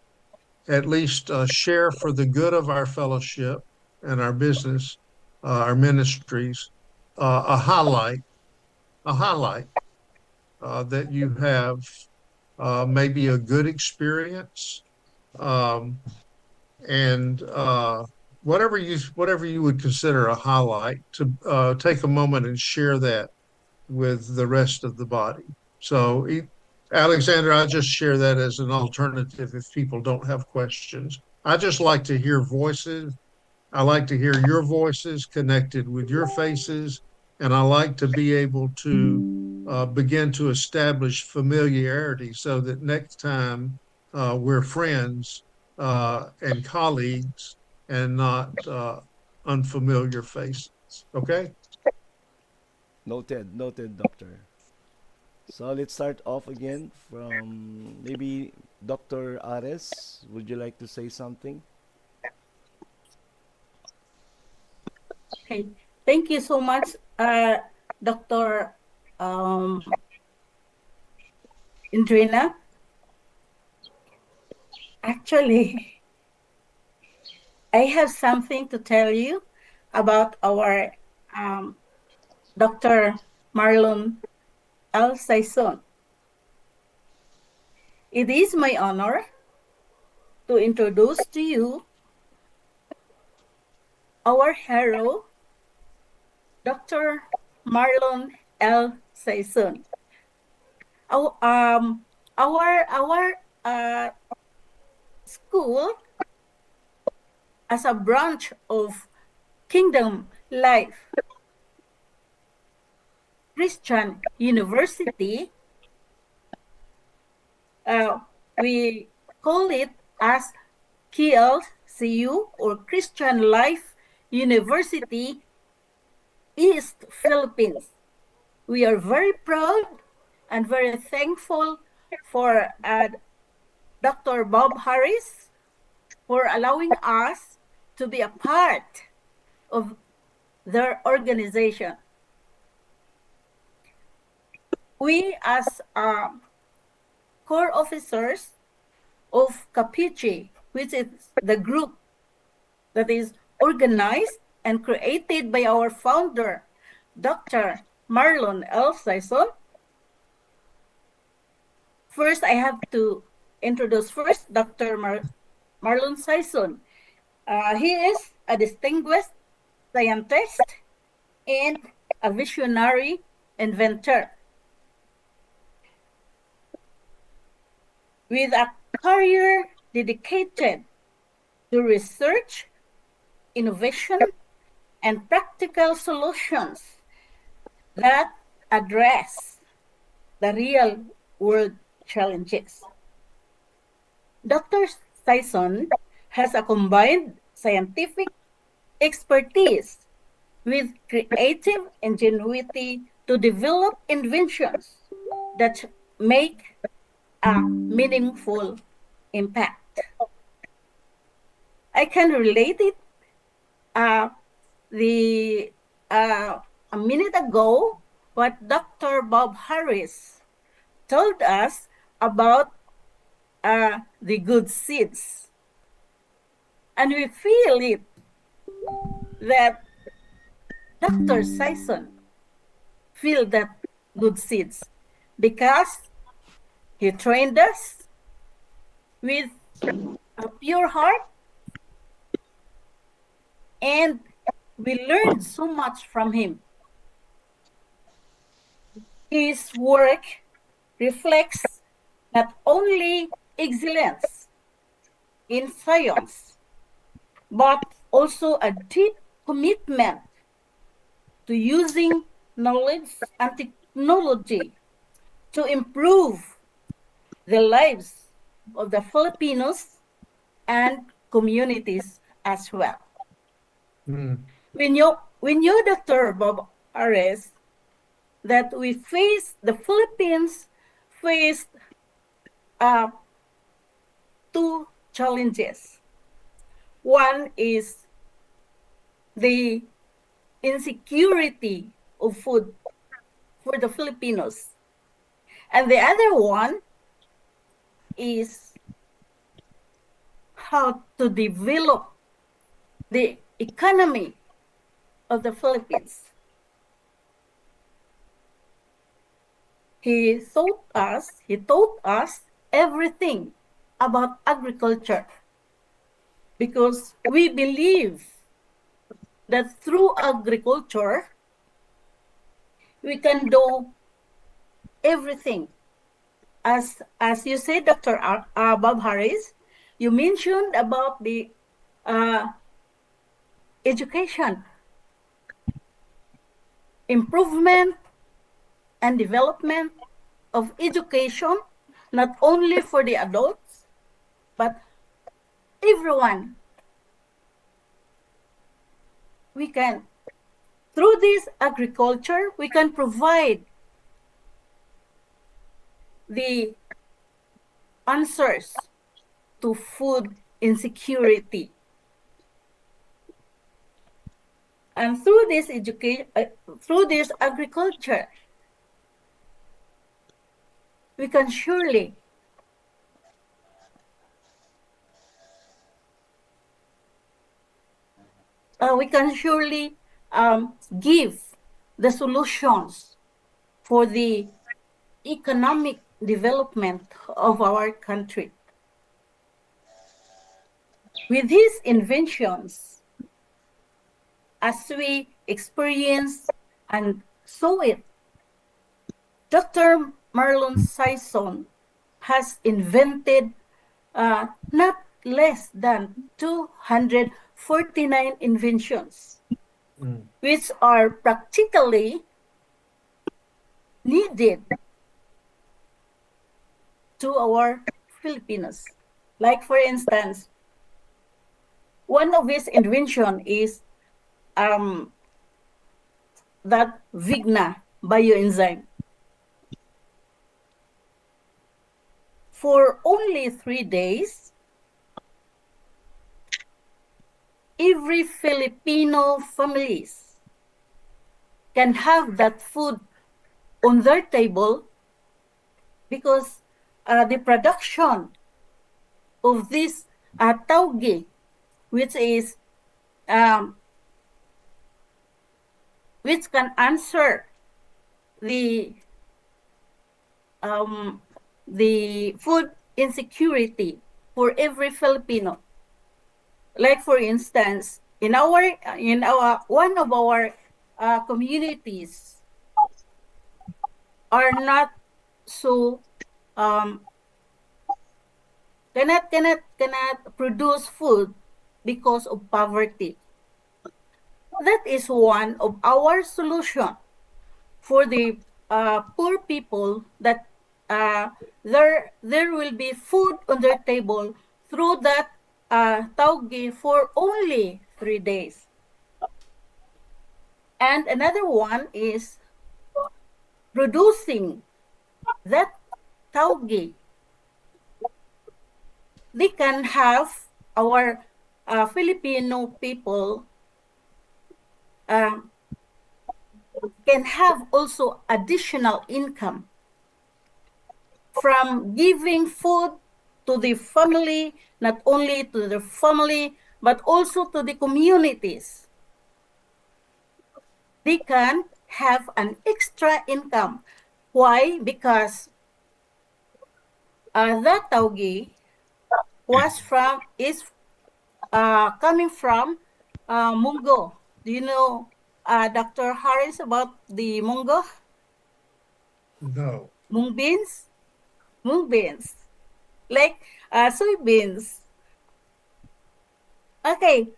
[SPEAKER 1] at least share for the good of our fellowship and our business, our ministries, a highlight that you have, maybe a good experience, um, and whatever you would consider a highlight, to take a moment and share that with the rest of the body. So, Alexander, I just share that as an alternative if people don't have questions. I just like to hear voices. I like to hear your voices connected with your faces, and I like to be able to begin to establish familiarity so that next time we're friends and colleagues and not unfamiliar faces. Okay?
[SPEAKER 4] Noted, doctor. So let's start off again from maybe Dr. Ares. Would you like to say something?
[SPEAKER 5] Okay, thank you so much, Dr. Indrina. Actually, I have something to tell you about our Dr. Marlon L. Saison. It is my honor to introduce to you our hero, Dr. Marlon L. Saison. Our school, as a branch of Kingdom Life Christian University, we call it as KLCU, or Christian Life University East Philippines. We are very proud and very thankful for Dr. Bob Harris for allowing us to be a part of their organization. We, as core officers of Capiche, which is the group that is organized and created by our founder, Dr. Marlon L. Saison. First, I have to introduce first Dr. Marlon Saison. He is a distinguished scientist and a visionary inventor. With a career dedicated to research, innovation, and practical solutions that address the real world challenges. Dr. Saison has a combined scientific expertise with creative ingenuity to develop inventions that make a meaningful impact. I can relate it a minute ago what Dr. Bob Harris told us about the good seeds. And we feel it that Dr. Sison feel that good seeds because he trained us with a pure heart, and we learned so much from him. His work reflects not only excellence in science, but also a deep commitment to using knowledge and technology to improve the lives of the Filipinos and communities as well.
[SPEAKER 1] Mm.
[SPEAKER 5] We knew, Dr. Bob Ares, that the Philippines faced two challenges. One is the insecurity of food for the Filipinos. And the other one is how to develop the economy of the Philippines. He taught us everything about agriculture because we believe that through agriculture, we can do everything. As you said, Dr. Bob Harris, you mentioned about the education, improvement and development of education, not only for the adults, but everyone. We can, through this agriculture, we can provide the answers to food insecurity. And through this through this agriculture, we can surely give the solutions for the economic development of our country. With these inventions, as we experience and saw it, Dr. Marlon Sison has invented not less than 249 inventions, which are practically needed to our Filipinos. Like, for instance, one of his invention is that Vigna bioenzyme. For only 3 days, every Filipino families can have that food on their table because the production of this tauge, which is which can answer the food insecurity for every Filipino. Like, for instance, in one of our communities are not so cannot produce food because of poverty. That is one of our solution for the poor people, that there will be food on their table through that tauge for only 3 days. And another one is producing that tauge. They can have our Filipino people can have also additional income from giving food to the family, not only to the family, but also to the communities. they can have an extra income. Why? Because that tauge is coming from mungo. Do you know, Dr. Harris, about the mungo?
[SPEAKER 1] No.
[SPEAKER 5] Mung beans? Mung beans. Like soybeans. Okay,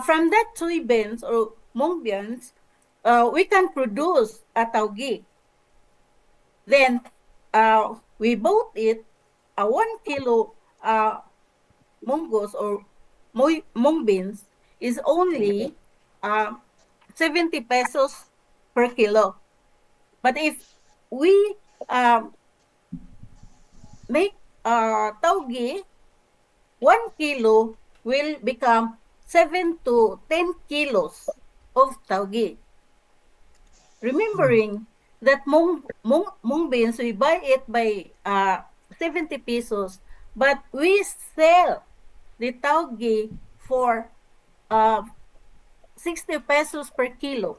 [SPEAKER 5] from that soybeans or mung beans, we can produce a tauge. Then we bought it, 1 kilo munggos or mung beans is only 70 pesos per kilo. But if we make tauge, 1 kilo will become 7 to 10 kilos of tauge. Remembering that mung beans, we buy it by 70 pesos, but we sell the tauge for 60 pesos per kilo.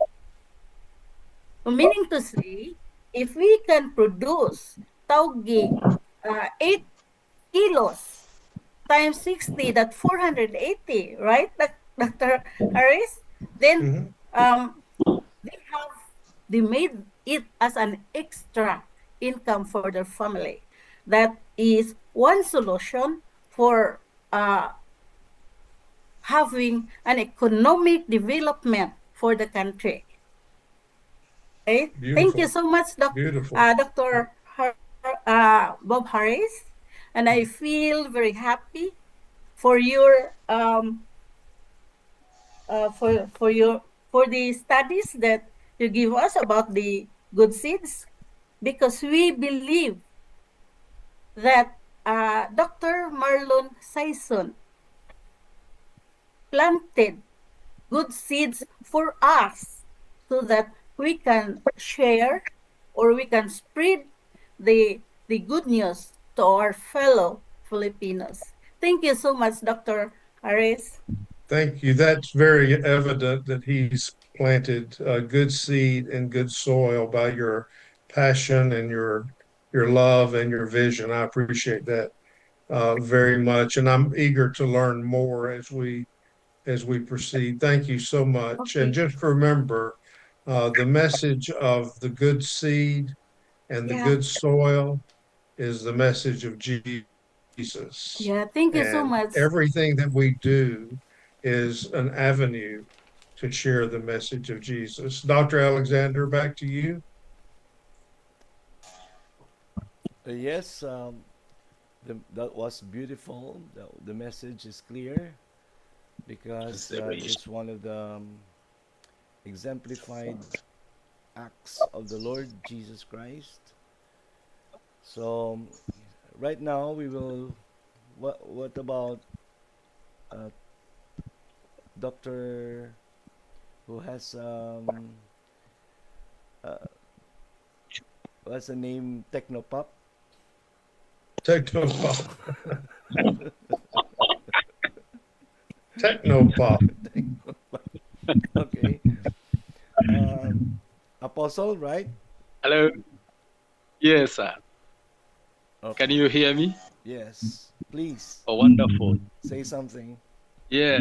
[SPEAKER 5] Meaning to say, if we can produce tauge 8 kilos times 60, that's 480, right, Dr. Harris? Then they made it as an extra income for their family. That is one solution for having an economic development for the country. Okay? Thank you so much, Dr. Bob Harris. And I feel very happy for your for the studies that you give us about the good seeds, because we believe that Dr. Marlon Saison planted good seeds for us so that we can share or we can spread the good news to our fellow Filipinos. Thank you so much, Dr. Harris.
[SPEAKER 1] Thank you. That's very evident that he's planted good seed in good soil by your passion and your love and your vision. I appreciate that very much, and I'm eager to learn more as we proceed. Thank you so much.
[SPEAKER 5] Okay.
[SPEAKER 1] And just remember, the message of the good seed and the good soil is the message of Jesus.
[SPEAKER 5] Yeah, thank you so much.
[SPEAKER 1] Everything that we do is an avenue to share the message of Jesus. Dr. Alexander, back to you.
[SPEAKER 4] Yes, that was beautiful. The message is clear because it's one of the exemplified acts of the Lord Jesus Christ. So, right now we will. What about Doctor who has what's the name? Technopop.
[SPEAKER 1] Technopop. Technopop.
[SPEAKER 4] Okay. Apostle, right?
[SPEAKER 3] Hello. Yes, sir.
[SPEAKER 4] Okay.
[SPEAKER 3] Can you hear me?
[SPEAKER 4] Yes. Please.
[SPEAKER 3] Oh, wonderful.
[SPEAKER 4] Say something.
[SPEAKER 3] Yeah.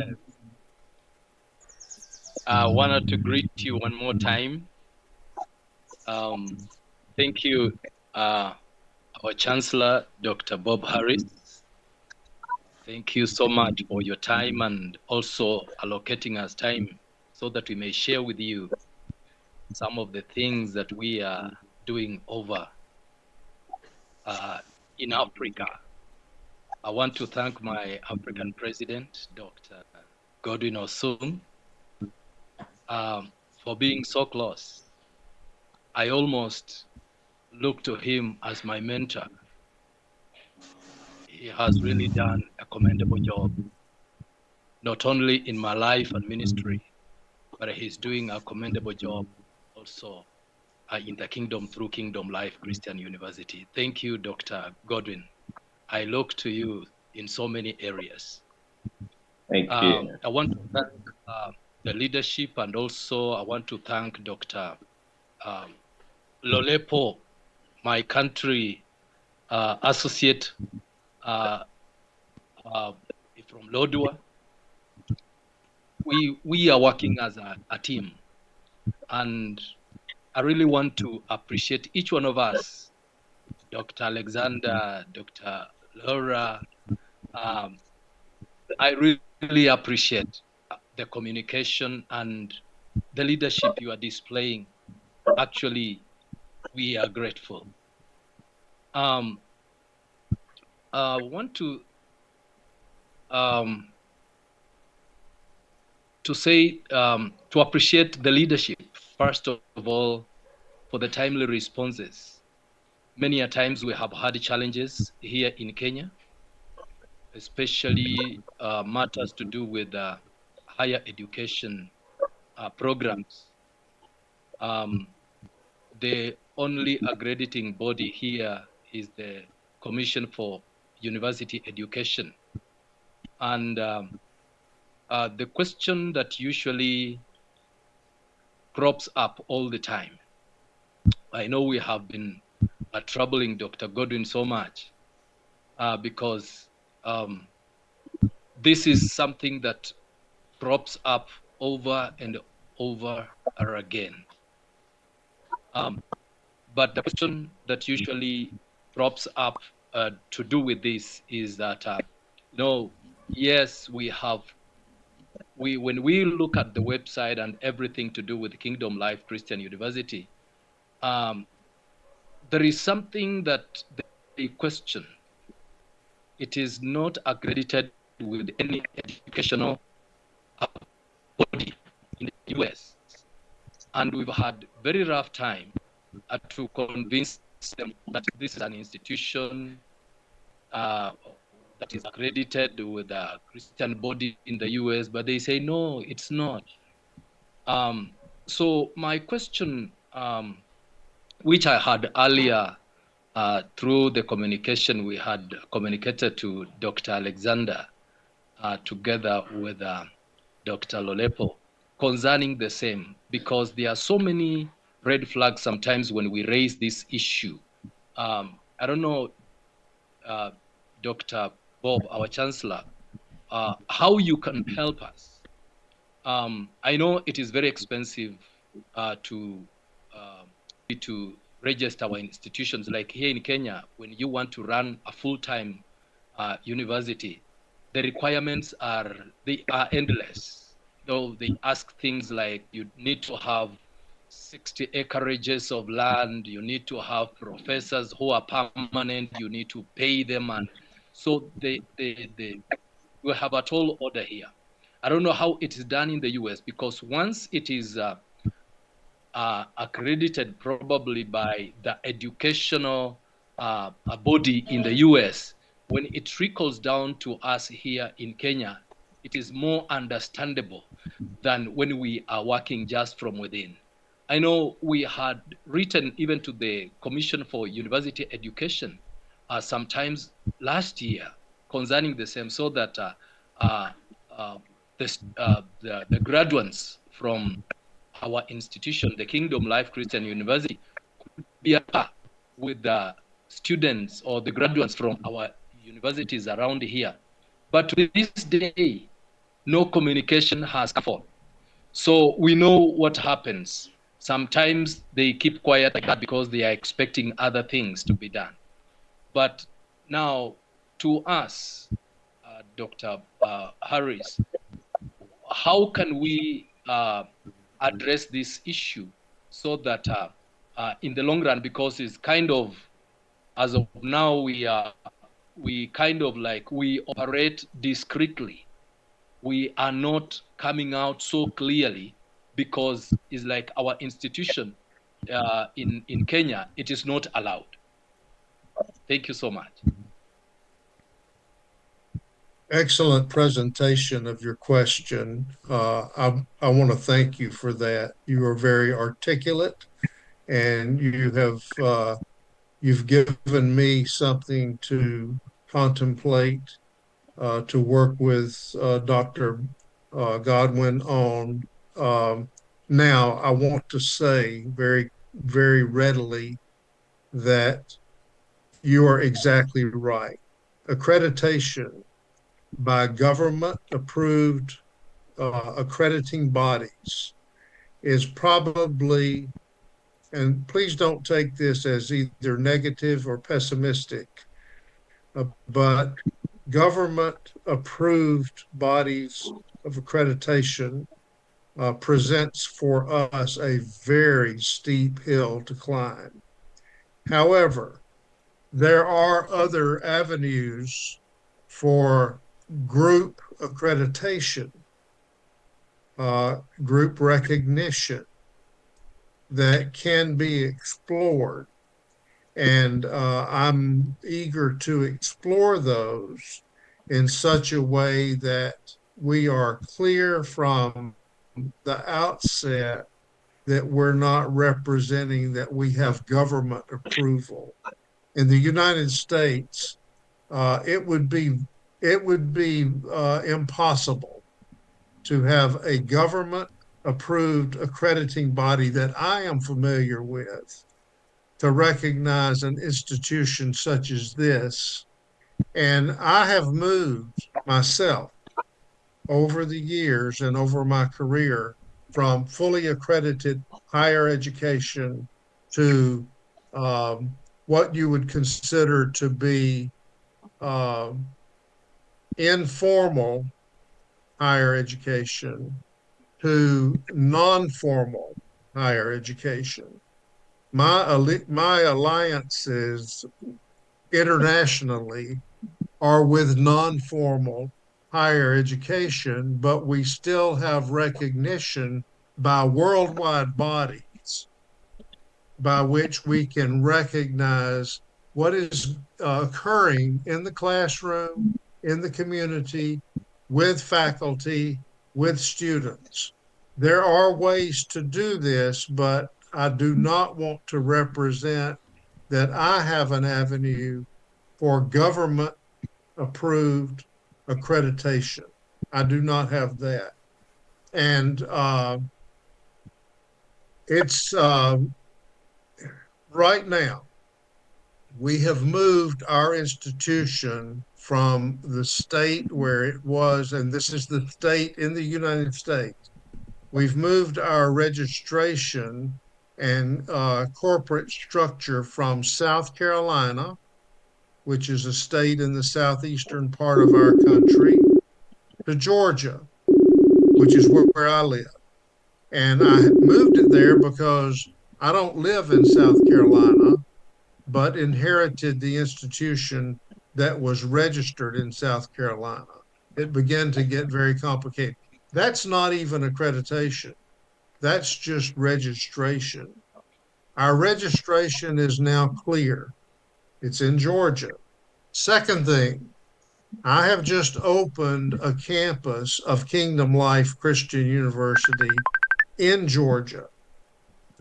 [SPEAKER 3] I wanted to greet you one more time. Thank you, our Chancellor, Dr. Bob Harris. Thank you so much for your time and also allocating us time so that we may share with you some of the things that we are doing over in Africa. I want to thank my African president, Dr. Godwin Osung, for being so close. I almost look to him as my mentor. He has really done a commendable job, not only in my life and ministry, but he's doing a commendable job also in the kingdom through Kingdom Life Christian University. Thank you, Dr. Godwin. I look to you in so many areas.
[SPEAKER 2] Thank you.
[SPEAKER 3] I want to thank the leadership, and also I want to thank Dr. Lolepo, my country associate from Lodwar. We are working as a team, and I really want to appreciate each one of us, Dr. Alexander, Dr. Laura. I really appreciate the communication and the leadership you are displaying. Actually, we are grateful. I want to say to appreciate the leadership, first of all, for the timely responses. Many a times we have had challenges here in Kenya, especially matters to do with higher education programs. The only accrediting body here is the Commission for University Education. And the question that usually crops up all the time, I know we have been troubling Dr. Godwin so much because this is something that crops up over and over again. But the question that usually crops up to do with this is that, yes, when we look at the website and everything to do with Kingdom Life Christian University, there is something that they question. It is not accredited with any educational body in the US. And we've had very rough time to convince them that this is an institution that is accredited with a Christian body in the US, but they say, no, it's not. So my question, which I had earlier through the communication we had communicated to Dr. Alexander together with Dr. Lolepo, concerning the same, because there are so many red flags sometimes when we raise this issue. I don't know, Dr. Bob, our Chancellor, how you can help us. I know it is very expensive to register our institutions. Like here in Kenya, when you want to run a full-time university, the requirements are endless. Though they ask things like you need to have 60 acreages of land, you need to have professors who are permanent, you need to pay them, and so we have a tall order here. I don't know how it is done in the US, because once it is accredited probably by the educational body in the US, when it trickles down to us here in Kenya, it is more understandable than when we are working just from within. I know we had written even to the Commission for University Education sometimes last year concerning the same, so that the graduates from our institution, the Kingdom Life Christian University, could be with the students or the graduates from our universities around here. But to this day, no communication has come forth. So we know what happens. Sometimes they keep quiet like that because they are expecting other things to be done. But now, to us, Dr. Harris, how can we address this issue so that in the long run, because it's kind of, as of now, we operate discreetly. We are not coming out so clearly because it's like our institution in Kenya, it is not allowed. Thank you so much.
[SPEAKER 1] Excellent presentation of your question. I want to thank you for that. You are very articulate, and you've given me something to contemplate, to work with Dr. Godwin on Now, I want to say very, very readily that you are exactly right. Accreditation by government approved accrediting bodies is probably, and please don't take this as either negative or pessimistic, but government approved bodies of accreditation presents for us a very steep hill to climb. However, there are other avenues for group accreditation, group recognition that can be explored. And I'm eager to explore those in such a way that we are clear from the outset that we're not representing that we have government approval. In the United States, it would be impossible to have a government approved accrediting body that I am familiar with to recognize an institution such as this. And I have moved myself over the years and over my career from fully accredited higher education to what you would consider to be um, informal higher education to non-formal higher education. My alliances internationally are with non-formal higher education, but we still have recognition by worldwide bodies by which we can recognize what is occurring in the classroom, in the community, with faculty, with students. There are ways to do this, but I do not want to represent that I have an avenue for government approved accreditation. I do not have that. And it's right now, we have moved our institution from the state where it was, and this is the state in the United States. We've moved our registration and corporate structure from South Carolina, which is a state in the southeastern part of our country, to Georgia, which is where I live. And I moved it there because I don't live in South Carolina, but inherited the institution that was registered in South Carolina. It began to get very complicated. That's not even accreditation. That's just registration. Our registration is now clear. It's in Georgia. Second thing, I have just opened a campus of Kingdom Life Christian University in Georgia.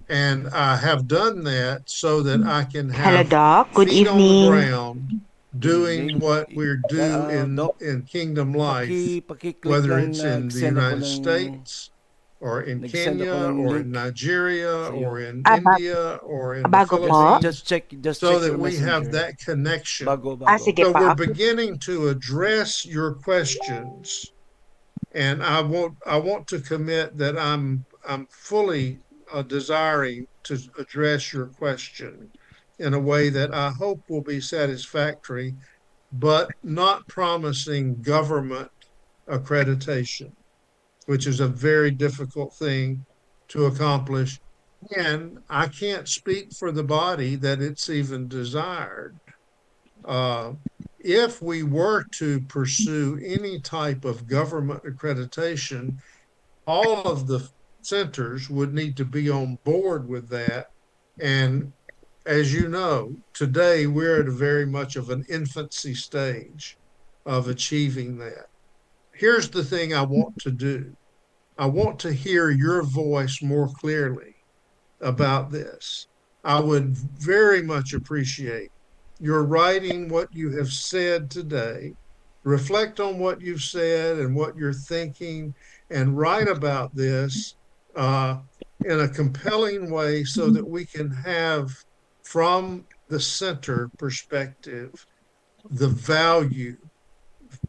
[SPEAKER 1] And I have done that so that I can
[SPEAKER 7] Hello,
[SPEAKER 1] have
[SPEAKER 7] Doc. Good
[SPEAKER 1] feet on the
[SPEAKER 7] evening.
[SPEAKER 1] ground doing what we're do
[SPEAKER 4] Doc,
[SPEAKER 1] in Kingdom Life,
[SPEAKER 4] paki-click
[SPEAKER 1] whether
[SPEAKER 4] lang
[SPEAKER 1] it's in the United States or in
[SPEAKER 4] nag-send ako
[SPEAKER 1] Kenya
[SPEAKER 4] ng
[SPEAKER 1] or in
[SPEAKER 4] link
[SPEAKER 1] Nigeria
[SPEAKER 4] sa iyo.
[SPEAKER 1] or in
[SPEAKER 7] Bag
[SPEAKER 1] India or in the
[SPEAKER 7] bago po.
[SPEAKER 1] Philippines,
[SPEAKER 4] Just
[SPEAKER 1] so
[SPEAKER 4] check
[SPEAKER 1] that
[SPEAKER 4] your
[SPEAKER 1] we have
[SPEAKER 4] messenger.
[SPEAKER 1] that connection.
[SPEAKER 7] Sige
[SPEAKER 1] So we're
[SPEAKER 7] pa.
[SPEAKER 1] beginning to address your questions, and I want to commit that I'm fully desiring to address your question in a way that I hope will be satisfactory, but not promising government accreditation, which is a very difficult thing to accomplish. And I can't speak for the body that it's even desired. Uh, if we were to pursue any type of government accreditation, all of the centers would need to be on board with that. And as you know, today we're at a very much of an infancy stage of achieving that. Here's the thing I want to do. I want to hear your voice more clearly about this. I would very much appreciate your writing what you have said today. Reflect on what you've said and what you're thinking and write about this in a compelling way so that we can have, from the center perspective, the value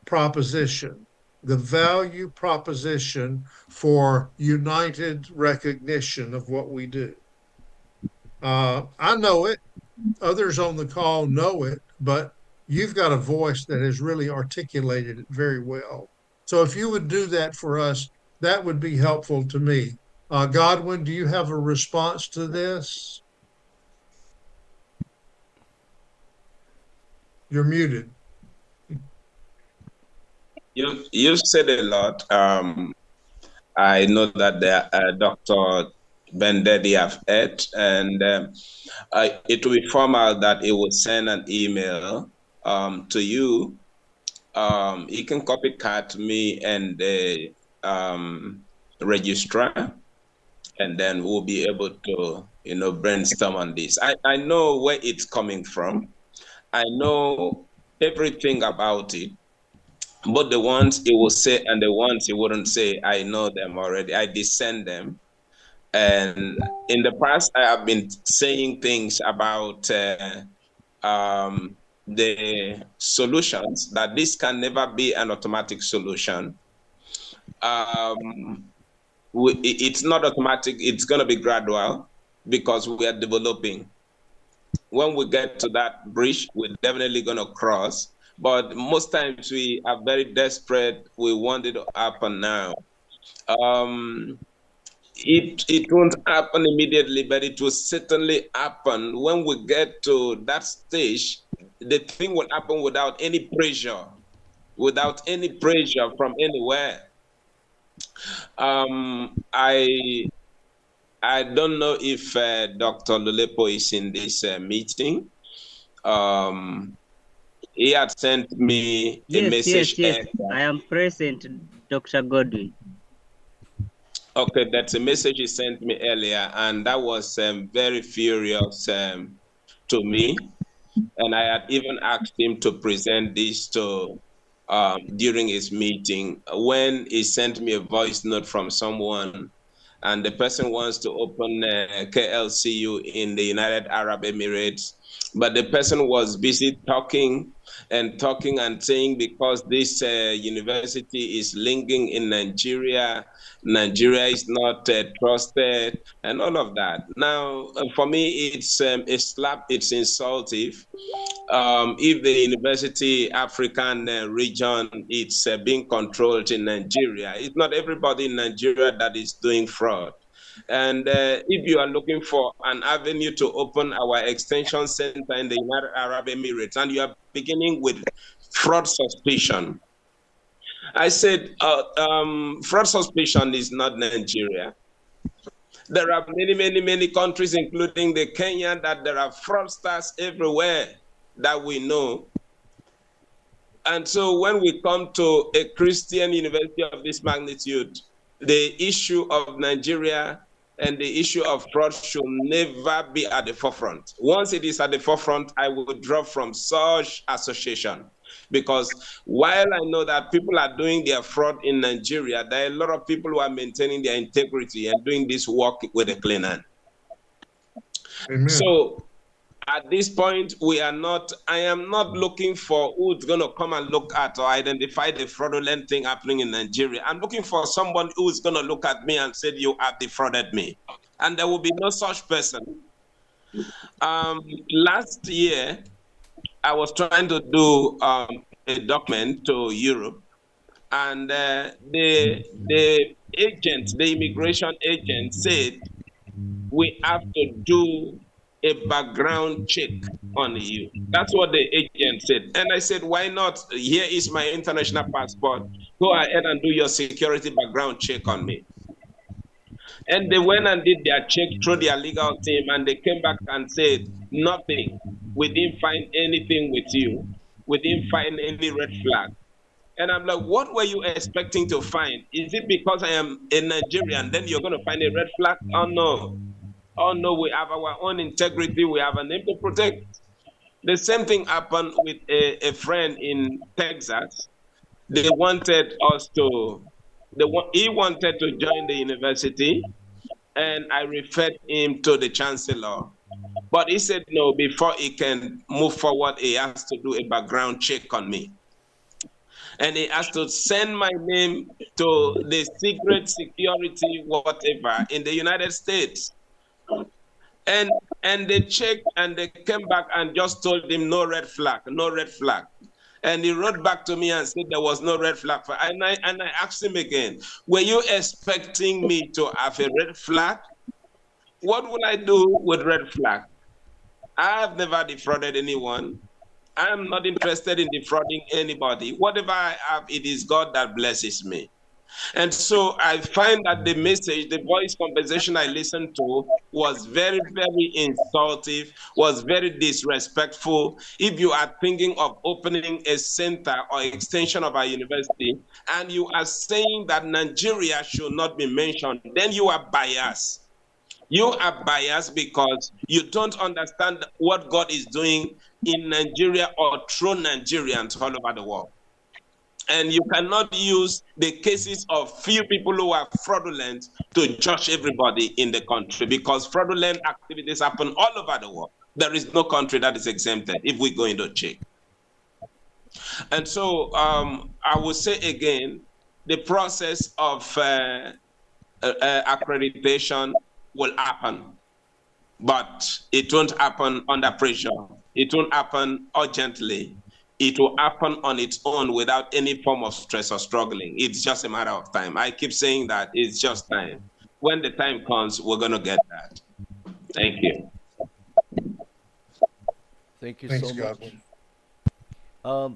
[SPEAKER 1] proposition, the value proposition for united recognition of what we do. I know it, others on the call know it, but you've got a voice that has really articulated it very well. So if you would do that for us, that would be helpful to me. Godwin, do you have a response to this? You're muted.
[SPEAKER 2] You said a lot. I know that Dr. Bendetti have heard, and it will be formal that he will send an email to you. He can copycat me and the registrar, and then we'll be able to, brainstorm on this. I know where it's coming from. I know everything about it. But the ones he will say and the ones he wouldn't say, I know them already. I discern them. And in the past, I have been saying things about the solutions, that this can never be an automatic solution. It's not automatic. It's going to be gradual because we are developing. When we get to that bridge, we're definitely going to cross. But most times we are very desperate. We want it to happen now. It won't happen immediately, but it will certainly happen. When we get to that stage, the thing will happen without any pressure from anywhere. I don't know if Dr. Lulepo is in this meeting. He had sent me a message.
[SPEAKER 7] Yes, I am present, Dr. Godwin.
[SPEAKER 2] Okay, that's a message he sent me earlier, and that was very furious to me. And I had even asked him to present this to during his meeting. When he sent me a voice note from someone, and the person wants to open KLCU in the United Arab Emirates, but the person was busy talking and saying, because this university is linking in Nigeria, Nigeria is not trusted, and all of that. Now, for me, it's a slap. It's insultive. If the university African region, it's being controlled in Nigeria, it's not everybody in Nigeria that is doing fraud. And if you are looking for an avenue to open our extension center in the United Arab Emirates, and you are beginning with fraud suspicion, I said, fraud suspicion is not Nigeria. There are many countries, including the Kenya, that there are fraudsters everywhere that we know. And so when we come to a Christian university of this magnitude, the issue of Nigeria and the issue of fraud should never be at the forefront. Once it is at the forefront, I will withdraw from such association. Because while I know that people are doing their fraud in Nigeria, there are a lot of people who are maintaining their integrity and doing this work with a clean hand. Amen. So at this point, I am not looking for who's going to come and look at or identify the fraudulent thing happening in Nigeria. I'm looking for someone who's going to look at me and say, you have defrauded me. And there will be no such person. Last year, I was trying to do a document to Europe, and the immigration agent said, we have to do a background check on you. That's what the agent said. And I said, why not? Here is my international passport. Go ahead and do your security background check on me. And they went and did their check through their legal team, and they came back and said, nothing. We didn't find anything with you. We didn't find any red flag. And I'm like, what were you expecting to find? Is it because I am a Nigerian, then you're going to find a red flag? Oh, no. Oh, no, we have our own integrity. We have a name to protect. The same thing happened with a friend in Texas. They wanted us to, he wanted to join the university, and I referred him to the Chancellor. But he said no, before he can move forward, he has to do a background check on me. And he has to send my name to the secret security, whatever, in the United States. And they checked and they came back and just told him no red flag, no red flag. And he wrote back to me and said there was no red flag. And I asked him again, were you expecting me to have a red flag? What will I do with red flag? I have never defrauded anyone. I am not interested in defrauding anybody. Whatever I have, it is God that blesses me. And so I find that the message, the voice conversation I listened to was very, very insultive, was very disrespectful. If you are thinking of opening a center or extension of our university, and you are saying that Nigeria should not be mentioned, then you are biased. You are biased because you don't understand what God is doing in Nigeria or through Nigerians all over the world. And you cannot use the cases of few people who are fraudulent to judge everybody in the country, because fraudulent activities happen all over the world. There is no country that is exempted if we go into check. And so I will say again, the process of accreditation will happen, but it won't happen under pressure. It won't happen urgently. It will happen on its own without any form of stress or struggling. It's just a matter of time. I keep saying that it's just time. When the time comes, we're going to get that. Thank you.
[SPEAKER 4] Thank you
[SPEAKER 1] Thanks,
[SPEAKER 4] so
[SPEAKER 1] Godwin.
[SPEAKER 4] much.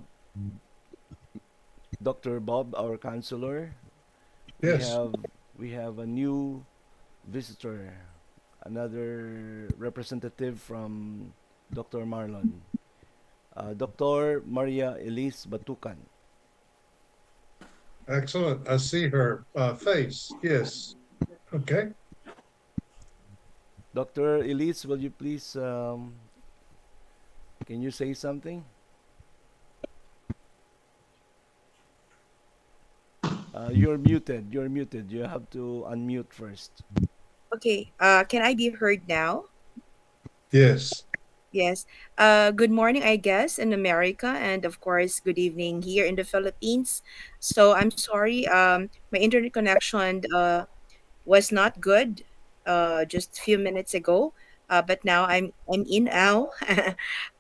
[SPEAKER 4] Dr. Bob, our counselor,
[SPEAKER 1] Yes.
[SPEAKER 4] we have a new visitor, another representative from Dr. Marlon. Dr. Maria Elise Batukan.
[SPEAKER 1] Excellent. I see her face. Yes. Okay.
[SPEAKER 4] Dr. Elise, will you please, can you say something? You're muted. You're muted. You have to unmute first.
[SPEAKER 8] Okay, can I be heard now?
[SPEAKER 1] Yes.
[SPEAKER 8] Yes. Good morning, I guess, in America, and of course, good evening here in the Philippines. So I'm sorry, my internet connection was not good just a few minutes ago, but now I'm in now.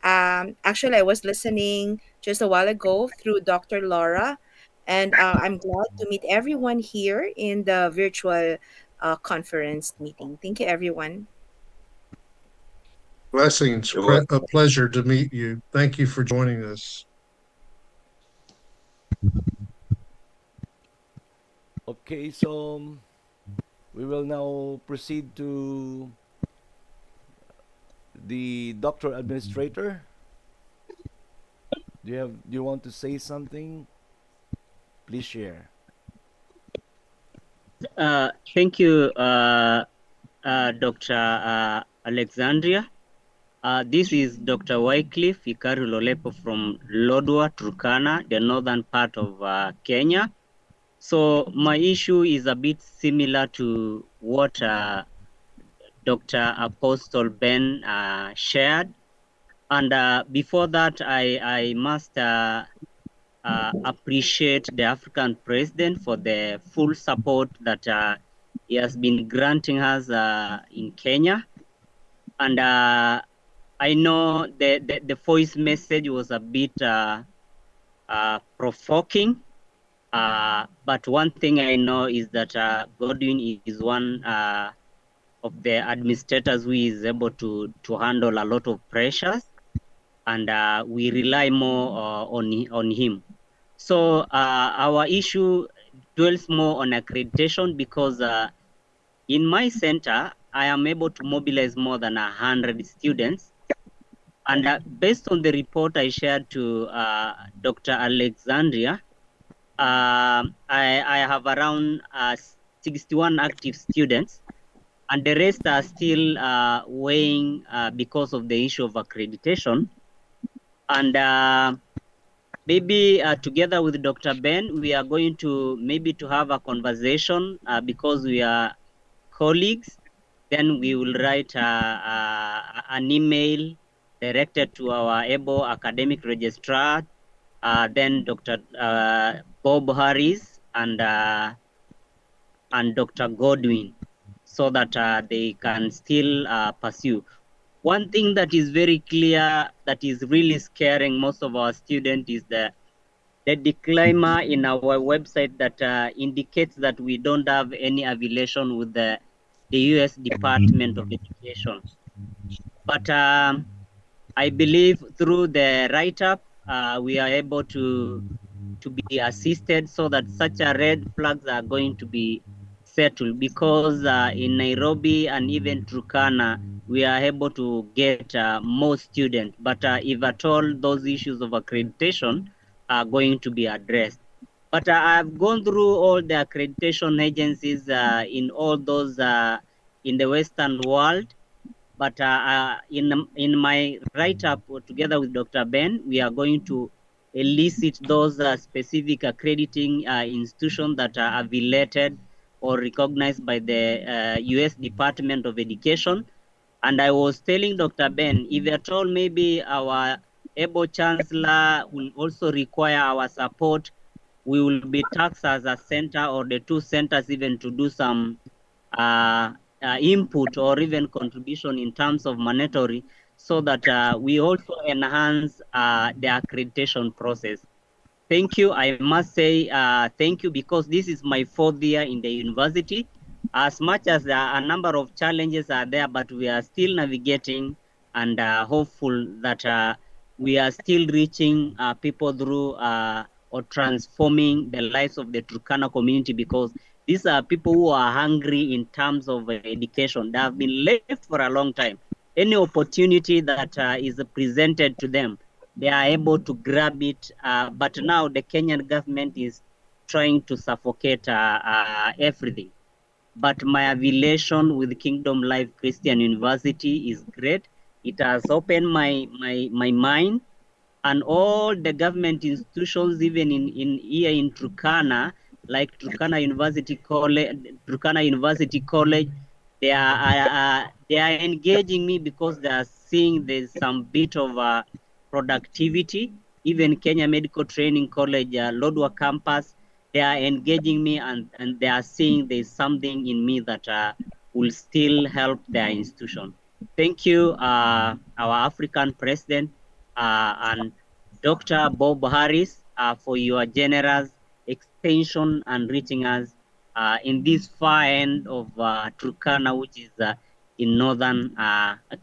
[SPEAKER 8] Actually, I was listening just a while ago through Dr. Laura, and I'm glad to meet everyone here in the virtual conference meeting. Thank you, everyone.
[SPEAKER 1] Blessings. A pleasure to meet you. Thank you for joining us.
[SPEAKER 4] Okay, so we will now proceed to the Doctor Administrator. Do you want to say something? Please share.
[SPEAKER 7] Thank you, Dr. Alexandria. This is Dr. Wycliffe Ikaru Lolepo from Lodwar, Turkana, the northern part of Kenya. So my issue is a bit similar to what Dr. Apostle Ben shared. And before that, I must appreciate the African president for the full support that he has been granting us in Kenya. And I know the voice message was a bit provoking, but one thing I know is that Godwin is one of the administrators who is able to handle a lot of pressures, and we rely more on him. So our issue dwells more on accreditation, because in my center, I am able to mobilize more than 100 students. And based on the report I shared to Dr. Alexandria, I have around 61 active students, and the rest are still weighing because of the issue of accreditation. And maybe together with Dr. Ben, we are going to maybe to have a conversation because we are colleagues, then we will write an email directed to our able academic registrar, then Dr. Bob Harris and Dr. Godwin, so that they can still pursue. One thing that is very clear that is really scaring most of our students is the disclaimer in our website that indicates that we don't have any affiliation with the US Department of Education. But I believe through the write-up, we are able to be assisted so that such a red flags are going to be settled, because in Nairobi and even Turkana, we are able to get more students. But if at all those issues of accreditation are going to be addressed. But I've gone through all the accreditation agencies in all those in the Western world. But in my write-up together with Dr. Ben, we are going to elicit those specific accrediting institutions that are affiliated or recognized by the US Department of Education. And I was telling Dr. Ben, if at all maybe our able chancellor will also require our support, we will be tasked as a center or the two centers even to do some input or even contribution in terms of monetary, so that we also enhance the accreditation process. Thank you. I must say thank you, because this is my 4th year in the university. As much as a number of challenges are there, but we are still navigating and hopeful that we are still reaching people through or transforming the lives of the Turkana community, because these are people who are hungry in terms of education. They have been left for a long time. Any opportunity that is presented to them, they are able to grab it. But now the Kenyan government is trying to suffocate everything. But my affiliation with Kingdom Life Christian University is great. It has opened my mind, and all the government institutions, even in here in Turkana, like Turkana University College, they are engaging me because they are seeing there's some bit of productivity. Even Kenya Medical Training College, Lodwa campus, they are engaging me, and they are seeing there's something in me that will still help their institution. Thank you, our African president, and Dr. Bob Harris, for your generous extension and reaching us in this far end of Turkana, which is in northern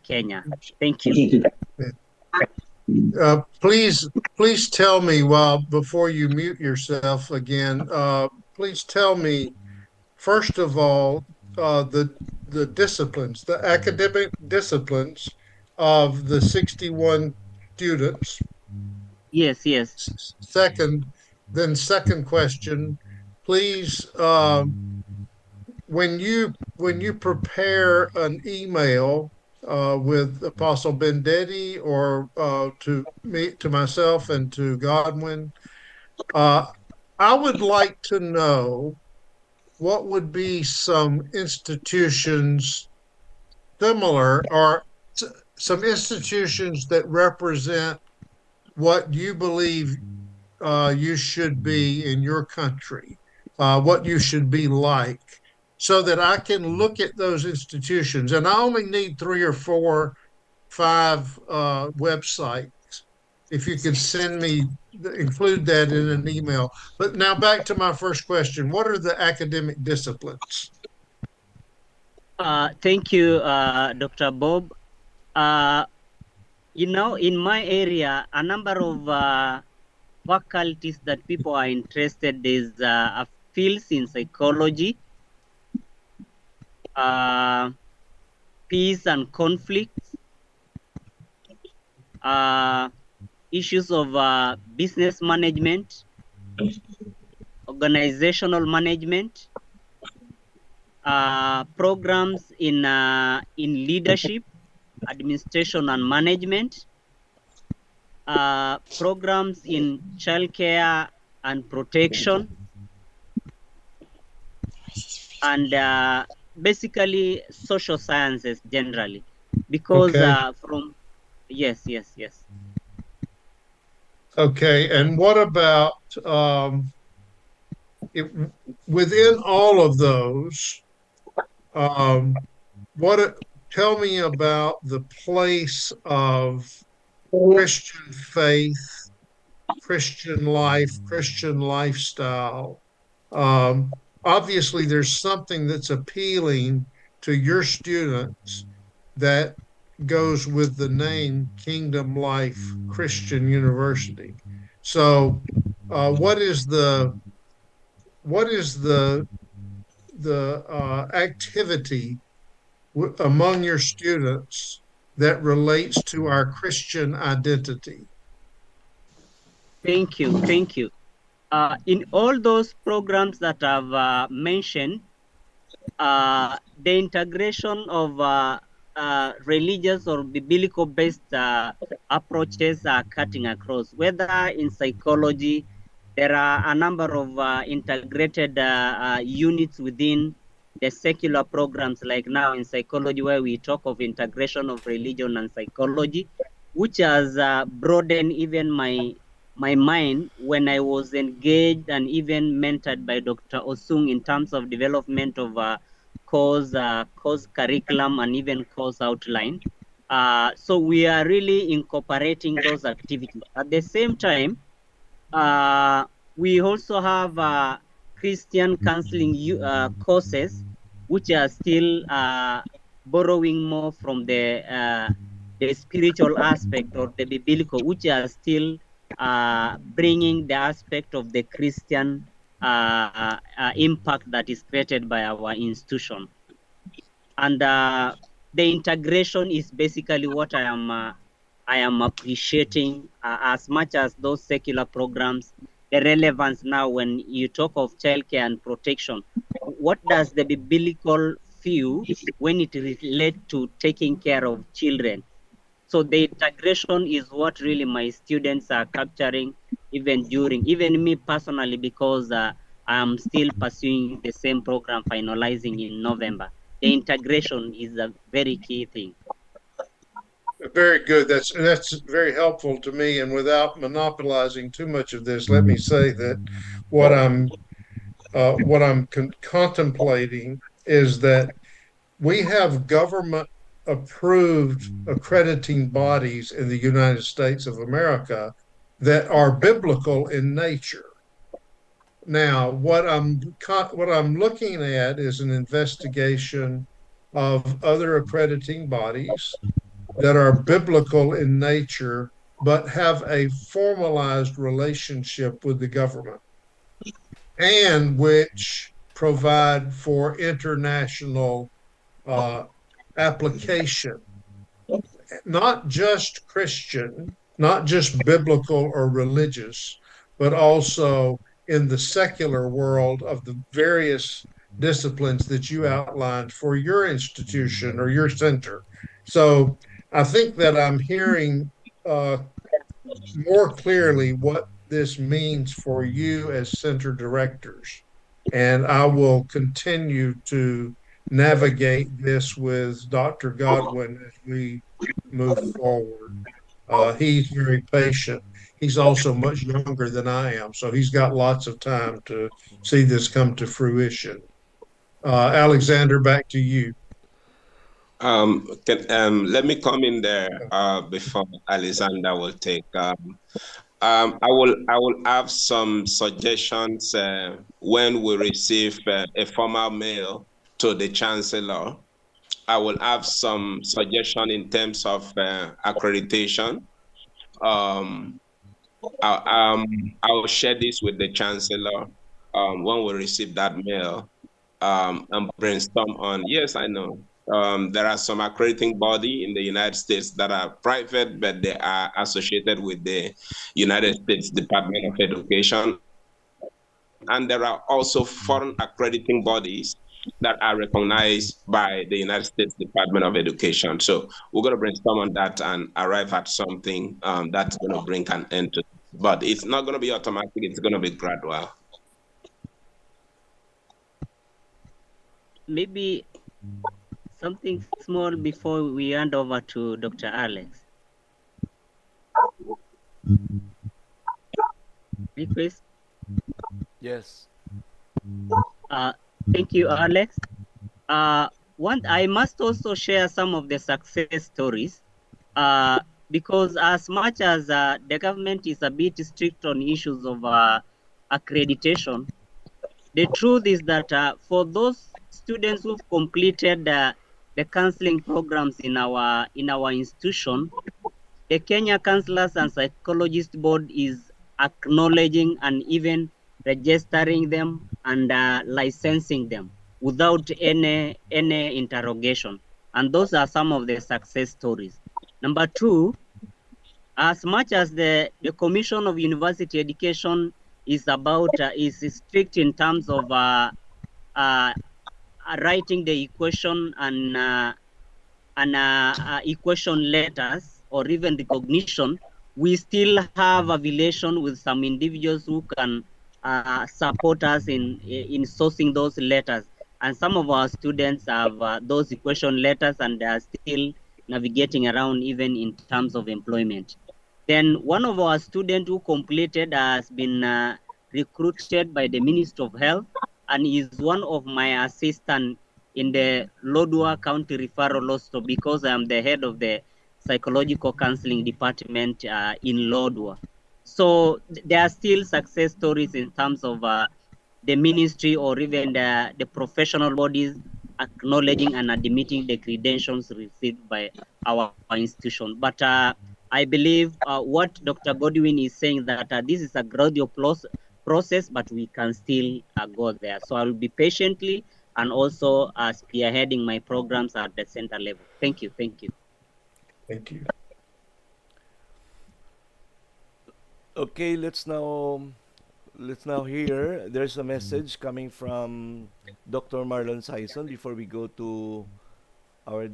[SPEAKER 7] Kenya. Thank you.
[SPEAKER 1] Please tell me, before you mute yourself again, please tell me, first of all, the disciplines, the academic disciplines of the 61 students.
[SPEAKER 7] Yes.
[SPEAKER 1] Second question, please, when you prepare an email with Apostle Bendetti or to myself and to Godwin, I would like to know what would be some institutions similar, or some institutions that represent what you believe you should be in your country, what you should be like, so that I can look at those institutions. And I only need 3 or 4, 5 websites. If you could include that in an email. But now back to my first question. What are the academic disciplines?
[SPEAKER 7] Thank you, Dr. Bob. In my area, a number of faculties that people are interested. There's a fields in psychology, peace and conflicts, issues of business management, organizational management, programs in leadership, administration and management, programs in childcare and protection, and basically social sciences generally, because
[SPEAKER 1] Okay.
[SPEAKER 7] yes.
[SPEAKER 1] Okay. And what about if, within all of those, um, what tell me about the place of Christian faith, Christian life, Christian lifestyle. Obviously, there's something that's appealing to your students that goes with the name Kingdom Life Christian University. So, what is the activity among your students that relates to our Christian identity?
[SPEAKER 7] Thank you. In all those programs that I've mentioned, the integration of religious or biblical-based approaches are cutting across. Whether in psychology, there are a number of integrated units within the secular programs, like now in psychology, where we talk of integration of religion and psychology, which has broadened even my mind when I was engaged and even mentored by Dr. Osung in terms of development of course curriculum and even course outline. So we are really incorporating those activities. At the same time, we also have Christian counseling courses, which are still borrowing more from the spiritual aspect or the biblical, which are still bringing the aspect of the Christian impact that is created by our institution. And the integration is basically what I am appreciating as much as those secular programs. The relevance now when you talk of childcare and protection, what does the biblical view when it relates to taking care of children? So the integration is what really my students are capturing, even me personally, because I'm still pursuing the same program, finalizing in November. The integration is a very key thing.
[SPEAKER 1] Very good. That's very helpful to me. And without monopolizing too much of this, let me say that what I'm contemplating is that we have government approved accrediting bodies in the United States of America that are biblical in nature. Now, what I'm looking at is an investigation of other accrediting bodies that are biblical in nature, but have a formalized relationship with the government and which provide for international application, not just Christian, not just biblical or religious, but also in the secular world of the various disciplines that you outlined for your institution or your center. So I think that I'm hearing uh, more clearly what this means for you as center directors. And I will continue to navigate this with Dr. Godwin as we move forward. He's very patient. He's also much younger than I am, so he's got lots of time to see this come to fruition. Alexander, back to you.
[SPEAKER 2] Let me come in there before Alexander will take. I will have some suggestions when we receive a formal mail to the Chancellor. I will have some suggestion in terms of accreditation. I will share this with the Chancellor when we receive that mail and brainstorm on. Yes, I know. There are some accrediting body in the United States that are private, but they are associated with the United States Department of Education. And there are also foreign accrediting bodies that are recognized by the United States Department of Education. So we're going to brainstorm on that and arrive at something that's going to bring an end to it. But it's not going to be automatic. It's going to be gradual.
[SPEAKER 7] Maybe Something small before we hand over to Dr. Alex. Request.
[SPEAKER 4] Yes.
[SPEAKER 7] Uh, Thank you, Alex. I must also share some of the success stories, uh, because as much as the government is a bit strict on issues of accreditation, the truth is that for those students who've completed the counseling programs in our institution, the Kenya Counselors and Psychologists Board is acknowledging and even registering them and licensing them without any interrogation. And those are some of the success stories. Number two, as much as the Commission of University Education is about is strict in terms of uh, writing the equation and equation letters or even recognition, we still have affiliation with some individuals who can support us in sourcing those letters. And some of our students have those equation letters and they are still navigating around even in terms of employment. Then one of our students who completed has been recruited by the Ministry of Health and is one of my assistants in the Lodwar County Referral Hospital because I'm the head of the psychological counseling department in Lodwar. So there are still success stories in terms of the ministry or even the professional bodies acknowledging and admitting the credentials received by our institution. But I believe what Dr. Godwin is saying that this is a gradual process, but we can still go there. So I will be patiently and also spearheading my programs at the center level. Thank you. Thank you.
[SPEAKER 1] Thank you.
[SPEAKER 4] Okay, let's now hear. There's a message coming from Dr. Marlon Saison before we go to our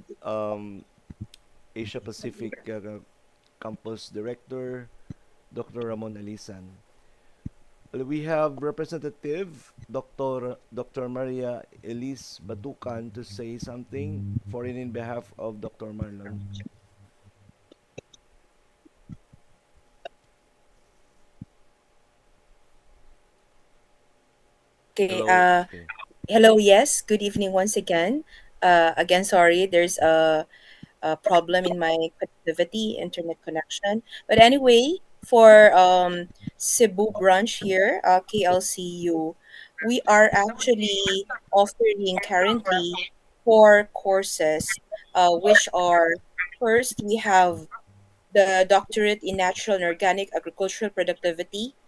[SPEAKER 4] Asia Pacific Campus Director, Dr. Ramon Alisan. We have Representative Dr. Maria Elise Batukan to say something for and in behalf of Dr. Marlon.
[SPEAKER 8] Okay.
[SPEAKER 4] Hello. Okay.
[SPEAKER 8] Hello. Yes. Good evening once again. Again, sorry. There's a problem in my connectivity, internet connection. But anyway, for Cebu branch here, KLCU, we are actually offering currently four courses, which are first we have the doctorate in natural and organic agricultural productivity.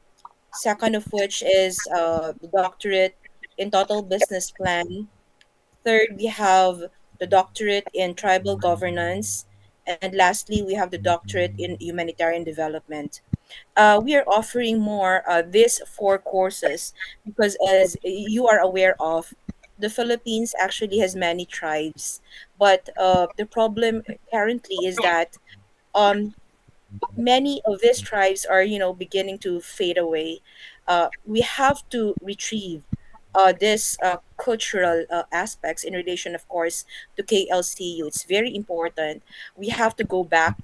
[SPEAKER 8] Second of which is the doctorate in total business plan. Third, we have the doctorate in tribal governance. And lastly, we have the doctorate in humanitarian development. We are offering more these four courses because, as you are aware of, the Philippines actually has many tribes. But the problem currently is that um, many of these tribes are beginning to fade away. We have to retrieve this cultural aspects in relation, of course, to KLCU. It's very important. We have to go back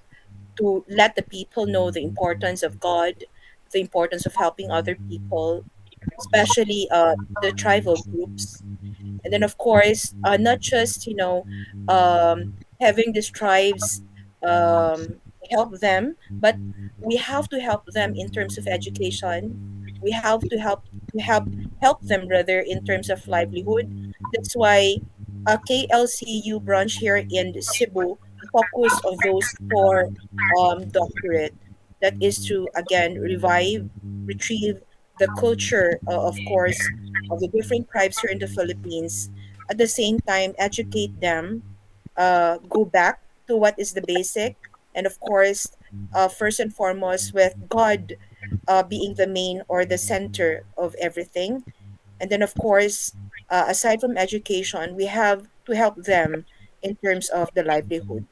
[SPEAKER 8] to let the people know the importance of God, the importance of helping other people, especially the tribal groups. And then of course not just having these tribes help them, but we have to help them in terms of education. We have to help them rather in terms of livelihood. That's why KLCU branch here in Cebu focus on those four doctorate, that is to again revive, retrieve the culture, of course, of the different tribes here in the Philippines. At the same time, educate them, go back to what is the basic, and of course, first and foremost, with God being the main or the center of everything. And then, of course, aside from education, we have to help them in terms of the livelihood.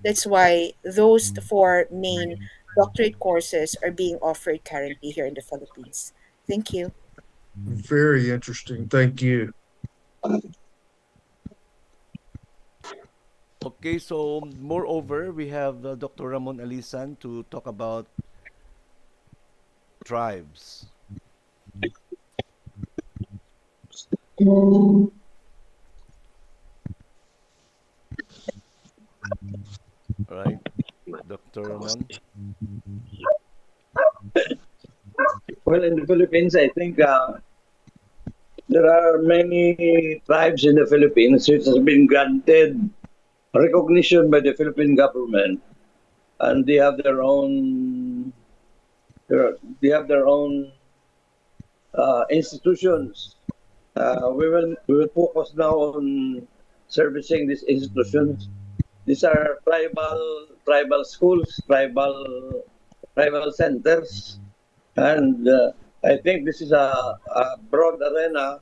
[SPEAKER 8] That's why those four main doctorate courses are being offered currently here in the Philippines. Thank you.
[SPEAKER 1] Very interesting. Thank you.
[SPEAKER 4] Okay, so moreover, we have Dr. Ramon Alisan to talk about tribes. All right, Dr. Ramon.
[SPEAKER 9] Well, in the Philippines, I think there are many tribes in the Philippines which has been granted recognition by the Philippine government, and they have their own institutions. We will focus now on servicing these institutions. These are tribal schools, tribal centers, and I think this is a broad arena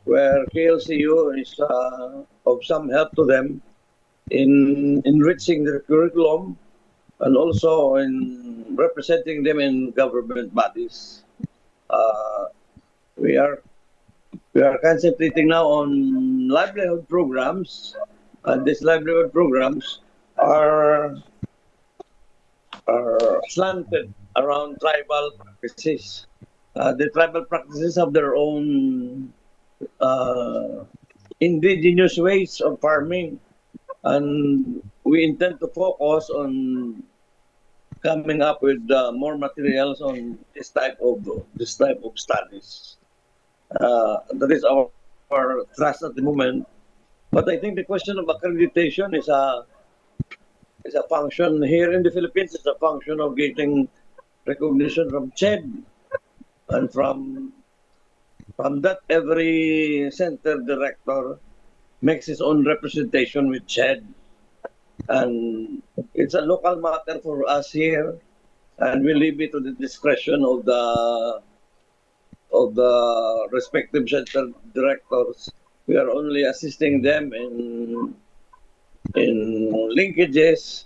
[SPEAKER 9] where KLCU is of some help to them in enriching their curriculum and also in representing them in government bodies. Uh, we are we are concentrating now on livelihood programs, and these livelihood programs are are slanted around tribal practices. The tribal practices have their own uh, indigenous ways of farming, and we intend to focus on coming up with more materials on this type of studies. That is our thrust at the moment. But I think the question of accreditation is a function here in the Philippines. It's a function of getting recognition from CHED, and from that every center director makes his own representation with CHED, and it's a local matter for us here, and we leave it to the discretion of the respective center directors. We are only assisting them in linkages,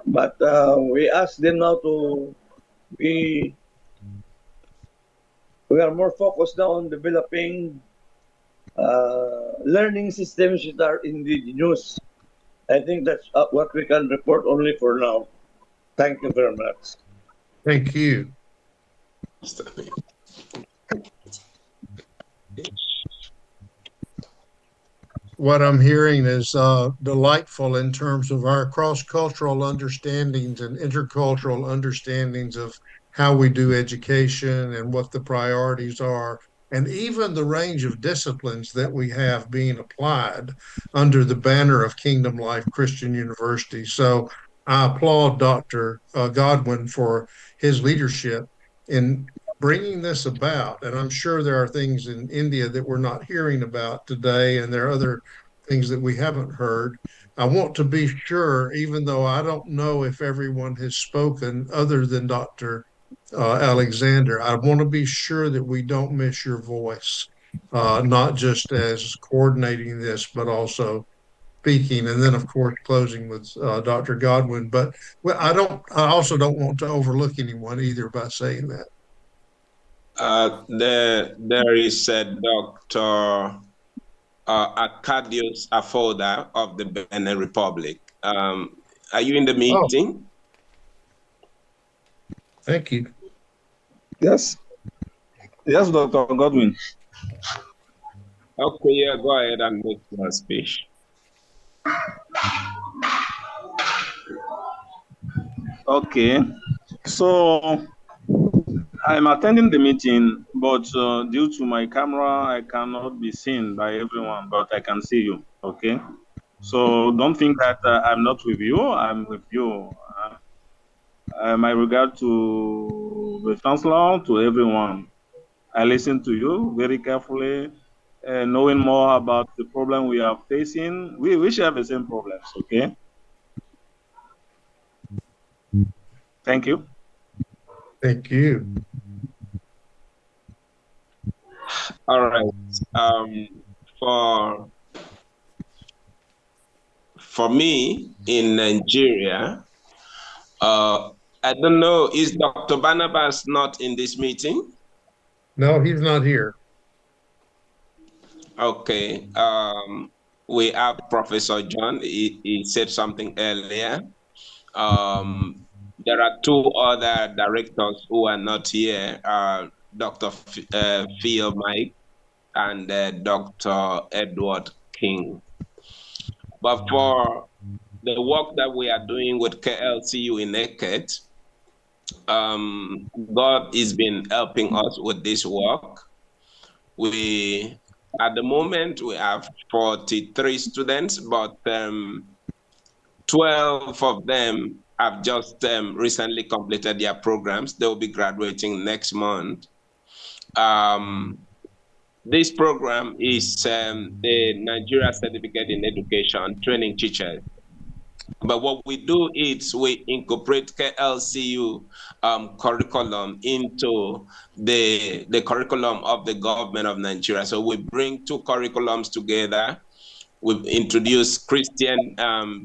[SPEAKER 9] but we ask them now to be. We are more focused now on developing learning systems that are indigenous. I think that's what we can report only for now. Thank you very much.
[SPEAKER 1] Thank you. What I'm hearing is delightful in terms of our cross-cultural understandings and intercultural understandings of how we do education and what the priorities are, and even the range of disciplines that we have being applied under the banner of Kingdom Life Christian University. So I applaud Dr. Godwin for his leadership in bringing this about. And I'm sure there are things in India that we're not hearing about today, and there are other things that we haven't heard. I want to be sure, even though I don't know if everyone has spoken other than Dr. Alexander, I want to be sure that we don't miss your voice, not just as coordinating this, but also speaking, and then of course closing with Dr. Godwin. But well, I also don't want to overlook anyone either by saying that.
[SPEAKER 2] There is Dr. Arcadius Afoda of the Benin Republic. Are you in the meeting?
[SPEAKER 1] Thank you.
[SPEAKER 10] Yes. Yes, Dr. Godwin.
[SPEAKER 2] Okay, yeah, go ahead and make your speech.
[SPEAKER 10] Okay. So I'm attending the meeting, but due to my camera, I cannot be seen by everyone, but I can see you. Okay. So don't think that I'm not with you. I'm with you. My regard to the Chancellor, to everyone. I listen to you very carefully, knowing more about the problem we are facing. We share the same problems, okay? Thank you.
[SPEAKER 1] Thank you.
[SPEAKER 2] All right. For me in Nigeria, I don't know, is Dr. Barnabas not in this meeting?
[SPEAKER 1] No, he's not here.
[SPEAKER 2] Okay. we have Professor John. He said something earlier. There are two other directors who are not here, Dr. Phil Mike and Dr. Edward King. But for the work that we are doing with KLCU in Eket, God has been helping us with this work. At the moment, we have 43 students, but 12 of them have just recently completed their programs. They'll be graduating next month. This program is the Nigeria Certificate in Education training teachers. But what we do is we incorporate KLCU curriculum into the curriculum of the government of Nigeria. So we bring two curriculums together. We've introduced Christian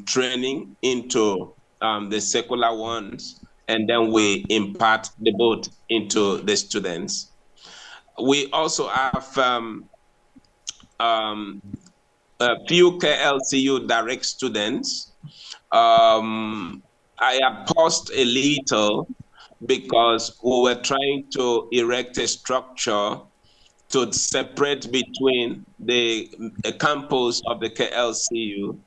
[SPEAKER 2] training into the secular ones, and then we impart the both into the students. We also have a few KLCU direct students. I have paused a little because we were trying to erect a structure to separate between the campus of the KLCU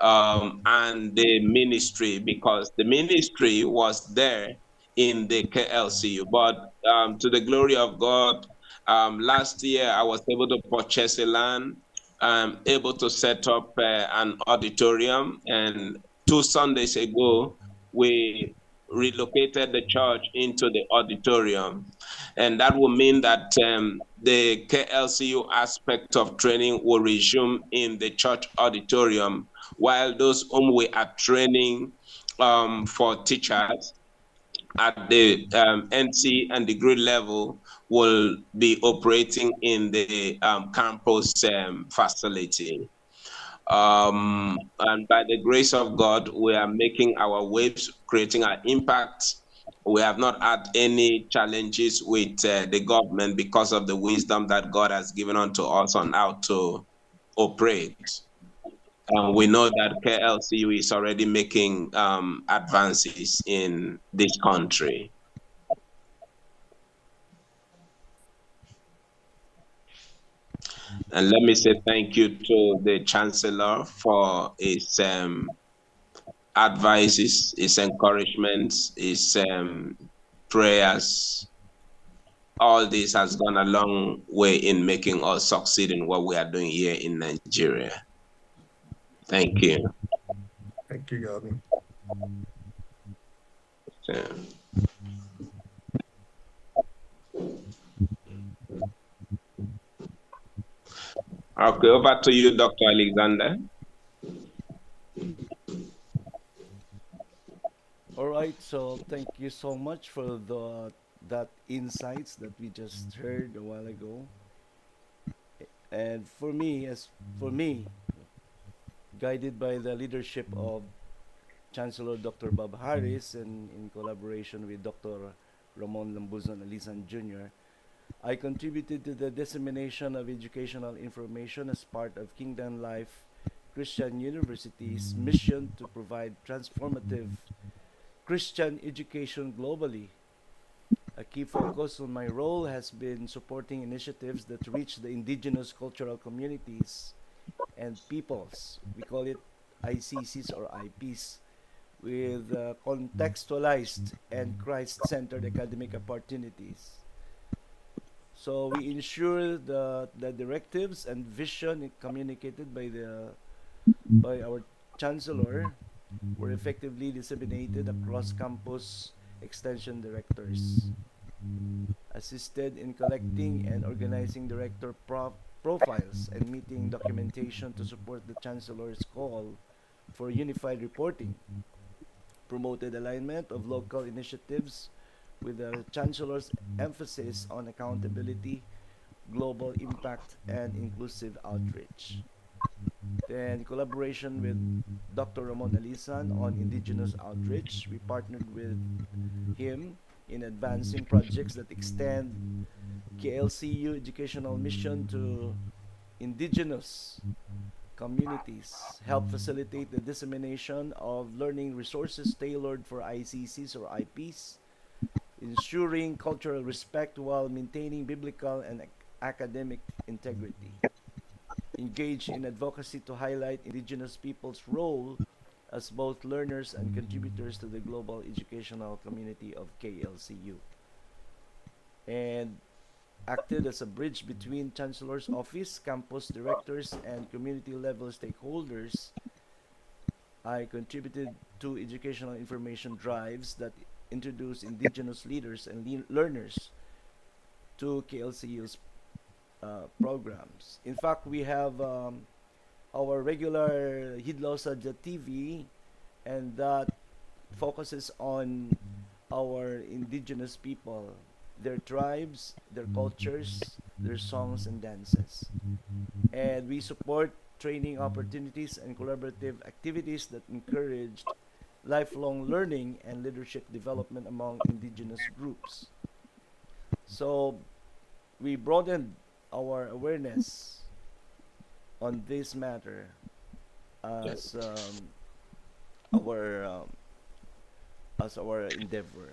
[SPEAKER 2] and the ministry, because the ministry was there in the KLCU. But to the glory of God, last year I was able to purchase a land, able to set up an auditorium, and 2 Sundays ago, we relocated the church into the auditorium. And that will mean that the KLCU aspect of training will resume in the church auditorium, while those whom we are training for teachers at the NC and degree level will be operating in the campus facility. And by the grace of God, we are making our waves, creating our impact. We have not had any challenges with the government because of the wisdom that God has given unto us on how to operate. We know that KLCU is already making advances in this country. And let me say thank you to the Chancellor for his advices, his encouragements, his prayers. All this has gone a long way in making us succeed in what we are doing here in Nigeria. Thank you.
[SPEAKER 1] Thank you, Gavin.
[SPEAKER 2] Okay, over to you, Dr. Alexander.
[SPEAKER 4] All right, so thank you so much for that insights that we just heard a while ago. And for me, guided by the leadership of Chancellor Dr. Bob Harris and in collaboration with Dr. Ramon Lambuzon Alisan Jr., I contributed to the dissemination of educational information as part of Kingdom Life Christian University's mission to provide transformative Christian education globally. A key focus on my role has been supporting initiatives that reach the indigenous cultural communities and peoples. We call it ICCs or IPs, with contextualized and Christ centered academic opportunities. So we ensure the directives and vision communicated by our chancellor were effectively disseminated across campus extension directors, assisted in collecting and organizing director profiles and meeting documentation to support the chancellor's call for unified reporting, promoted alignment of local initiatives with the chancellor's emphasis on accountability, global impact, and inclusive outreach. Then collaboration with Dr. Ramon Alisan on indigenous outreach. We partnered with him in advancing projects that extend KLCU educational mission to indigenous communities, help facilitate the dissemination of learning resources tailored for ICCs or IPs, ensuring cultural respect while maintaining biblical and academic integrity. Engage in advocacy to highlight indigenous peoples' role as both learners and contributors to the global educational community of KLCU. And acted as a bridge between Chancellor's office, campus directors, and community level stakeholders. I contributed to educational information drives that introduce indigenous leaders and learners to KLCU's programs. In fact, we have our regular Hidlaw Sadya TV, and that focuses on our indigenous people, their tribes, their cultures, their songs and dances. And we support training opportunities and collaborative activities that encouraged lifelong learning and leadership development among indigenous groups. So we broadened our awareness on this matter as our um, as our endeavor.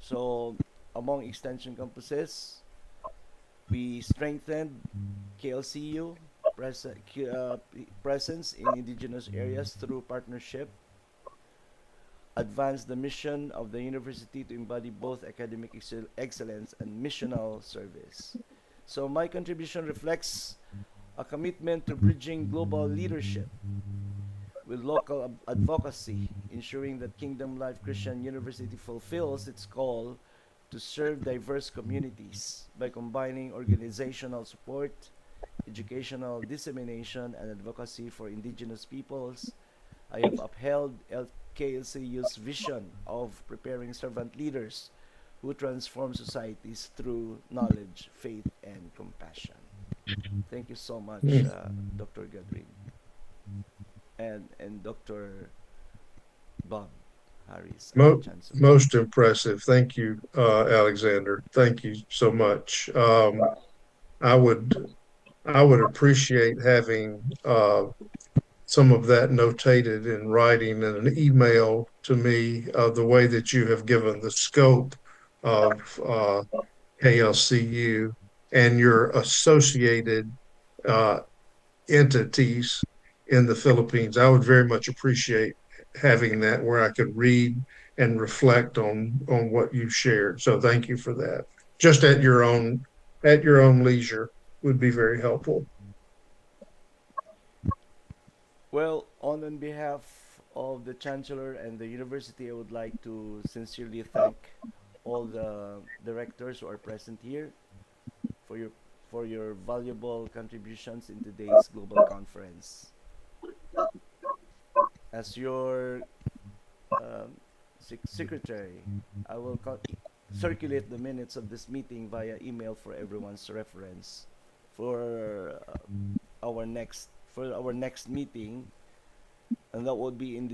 [SPEAKER 4] So among extension campuses, we strengthened KLCU presence in indigenous areas through partnership, advanced the mission of the university to embody both academic excellence and missional service. So my contribution reflects a commitment to bridging global leadership with local advocacy, ensuring that Kingdom Life Christian University fulfills its call to serve diverse communities by combining organizational support, educational dissemination, and advocacy for indigenous peoples. I have upheld KLCU's vision of preparing servant leaders who transform societies through knowledge, faith, and compassion. Thank you so much, Dr. Gadrin and Dr. Bob Harris, our Chancellor.
[SPEAKER 1] Most impressive. Thank you, Alexander. Thank you so much. I would I would appreciate having some of that notated in writing in an email to me, the way that you have given the scope of KLCU and your associated uh, entities in the Philippines. I would very much appreciate having that where I could read and reflect on what you shared. So thank you for that. Just at your own leisure would be very helpful.
[SPEAKER 4] Well, on behalf of the Chancellor and the University, I would like to sincerely thank all the directors who are present here for your valuable contributions in today's global conference. As your um, secretary, I will circulate the minutes of this meeting via email for everyone's reference for our next meeting, and that would be in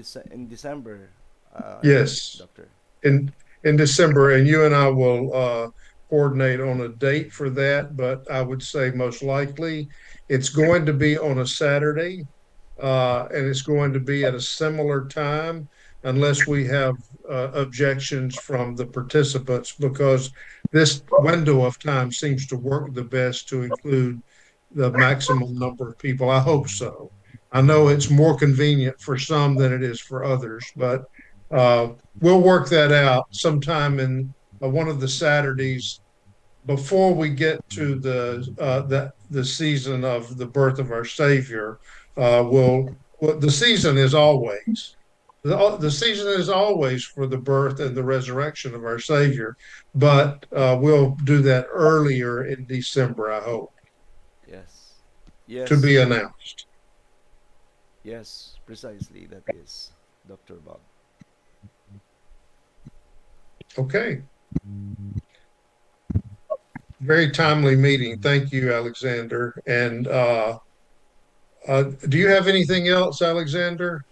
[SPEAKER 4] December. I hope,
[SPEAKER 1] Yes,
[SPEAKER 4] Doctor.
[SPEAKER 1] in December, and you and I will coordinate on a date for that. But I would say most likely it's going to be on a Saturday, and it's going to be at a similar time, unless we have objections from the participants, because this window of time seems to work the best to include the maximum number of people. I hope so. I know it's more convenient for some than it is for others, but uh, we'll work that out sometime in one of the Saturdays before we get to the season of the birth of our Savior. The season is always the season is always for the birth and the resurrection of our Savior, but we'll do that earlier in December, I hope,
[SPEAKER 4] Yes,
[SPEAKER 1] to be
[SPEAKER 4] yes,
[SPEAKER 1] announced.
[SPEAKER 4] yes, precisely. That is, Doctor Bob.
[SPEAKER 1] Okay, very timely meeting. Thank you, Alexander. And do you have anything else, Alexander?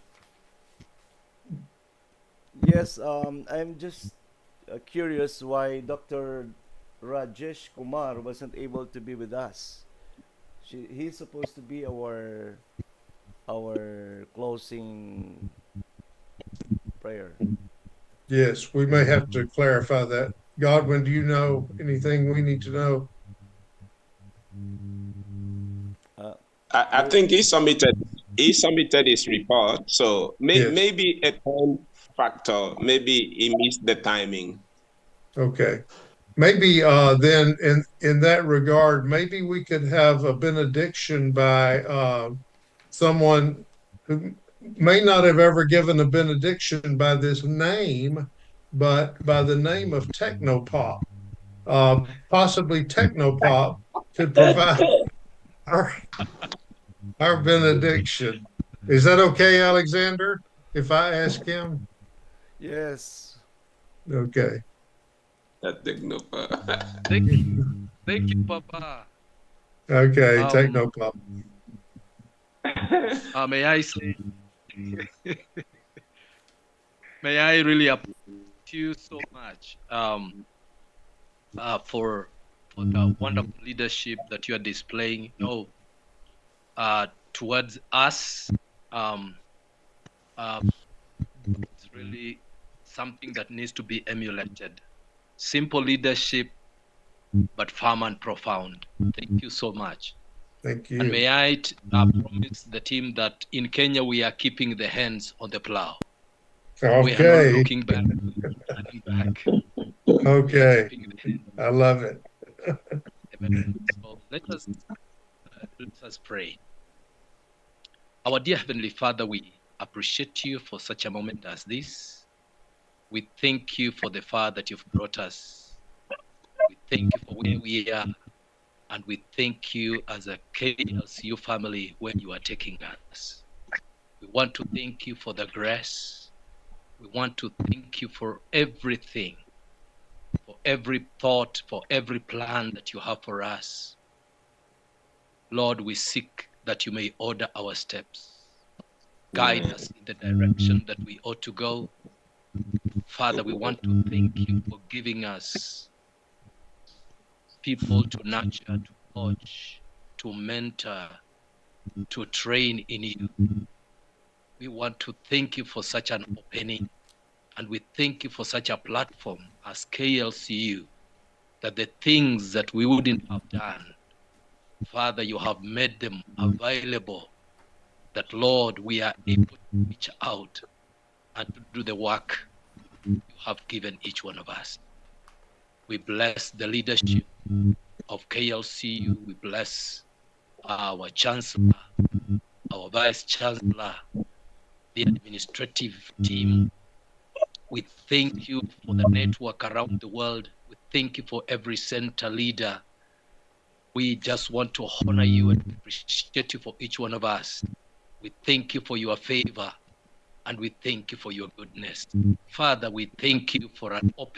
[SPEAKER 4] Yes, I'm just curious why Dr. Rajesh Kumar wasn't able to be with us. He's supposed to be our our closing prayer.
[SPEAKER 1] Yes, we may have to clarify that. Godwin, do you know anything we need to know?
[SPEAKER 4] Uh,
[SPEAKER 2] I
[SPEAKER 4] we're
[SPEAKER 2] think he submitted his report. So
[SPEAKER 1] Yes.
[SPEAKER 2] maybe a time factor, maybe he missed the timing.
[SPEAKER 1] Okay. Maybe then in that regard, maybe we could have a benediction by someone who may not have ever given a benediction by this name, but by the name of Technopop. Possibly Technopop could provide our, our benediction. Is that okay, Alexander, if I ask him?
[SPEAKER 4] yes.
[SPEAKER 1] Okay.
[SPEAKER 2] That Technopop.
[SPEAKER 3] Thank you, Papa.
[SPEAKER 1] Okay,
[SPEAKER 3] Um,
[SPEAKER 1] Technopop.
[SPEAKER 3] may I say, may I really appreciate you so much for the wonderful leadership that you are displaying. Towards us, it's really something that needs to be emulated. Simple leadership, but firm and profound. Thank you so much.
[SPEAKER 1] Thank
[SPEAKER 3] And
[SPEAKER 1] you.
[SPEAKER 3] may I promise the team that in Kenya we are keeping the hands on the plow. We are not
[SPEAKER 1] Okay.
[SPEAKER 3] looking back, turning back.
[SPEAKER 1] Okay. I love it.
[SPEAKER 3] Amen. So let us pray. Our dear Heavenly Father, we appreciate you for such a moment as this. We thank you for the far that you've brought us. We thank you for where we are. And we thank you as a KLCU family where you are taking us. We want to thank you for the grace. We want to thank you for everything, for every thought, for every plan that you have for us. Lord, we seek that you may order our steps. Guide us in the direction that we ought to go. Father, we want to thank you for giving us people to nurture, to coach, to mentor, to train in you. We want to thank you for such an opening, and we thank you for such a platform as KLCU, that the things that we wouldn't have done, Father, you have made them available, that, Lord, we are able to reach out and to do the work you have given each one of us. We bless the leadership of KLCU. We bless our Chancellor, our Vice Chancellor, the administrative team. We thank you for the network around the world. We thank you for every center leader. We just want to honor you and appreciate you for each one of us. We thank you for your favor, and we thank you for your goodness. Father, we thank you for an open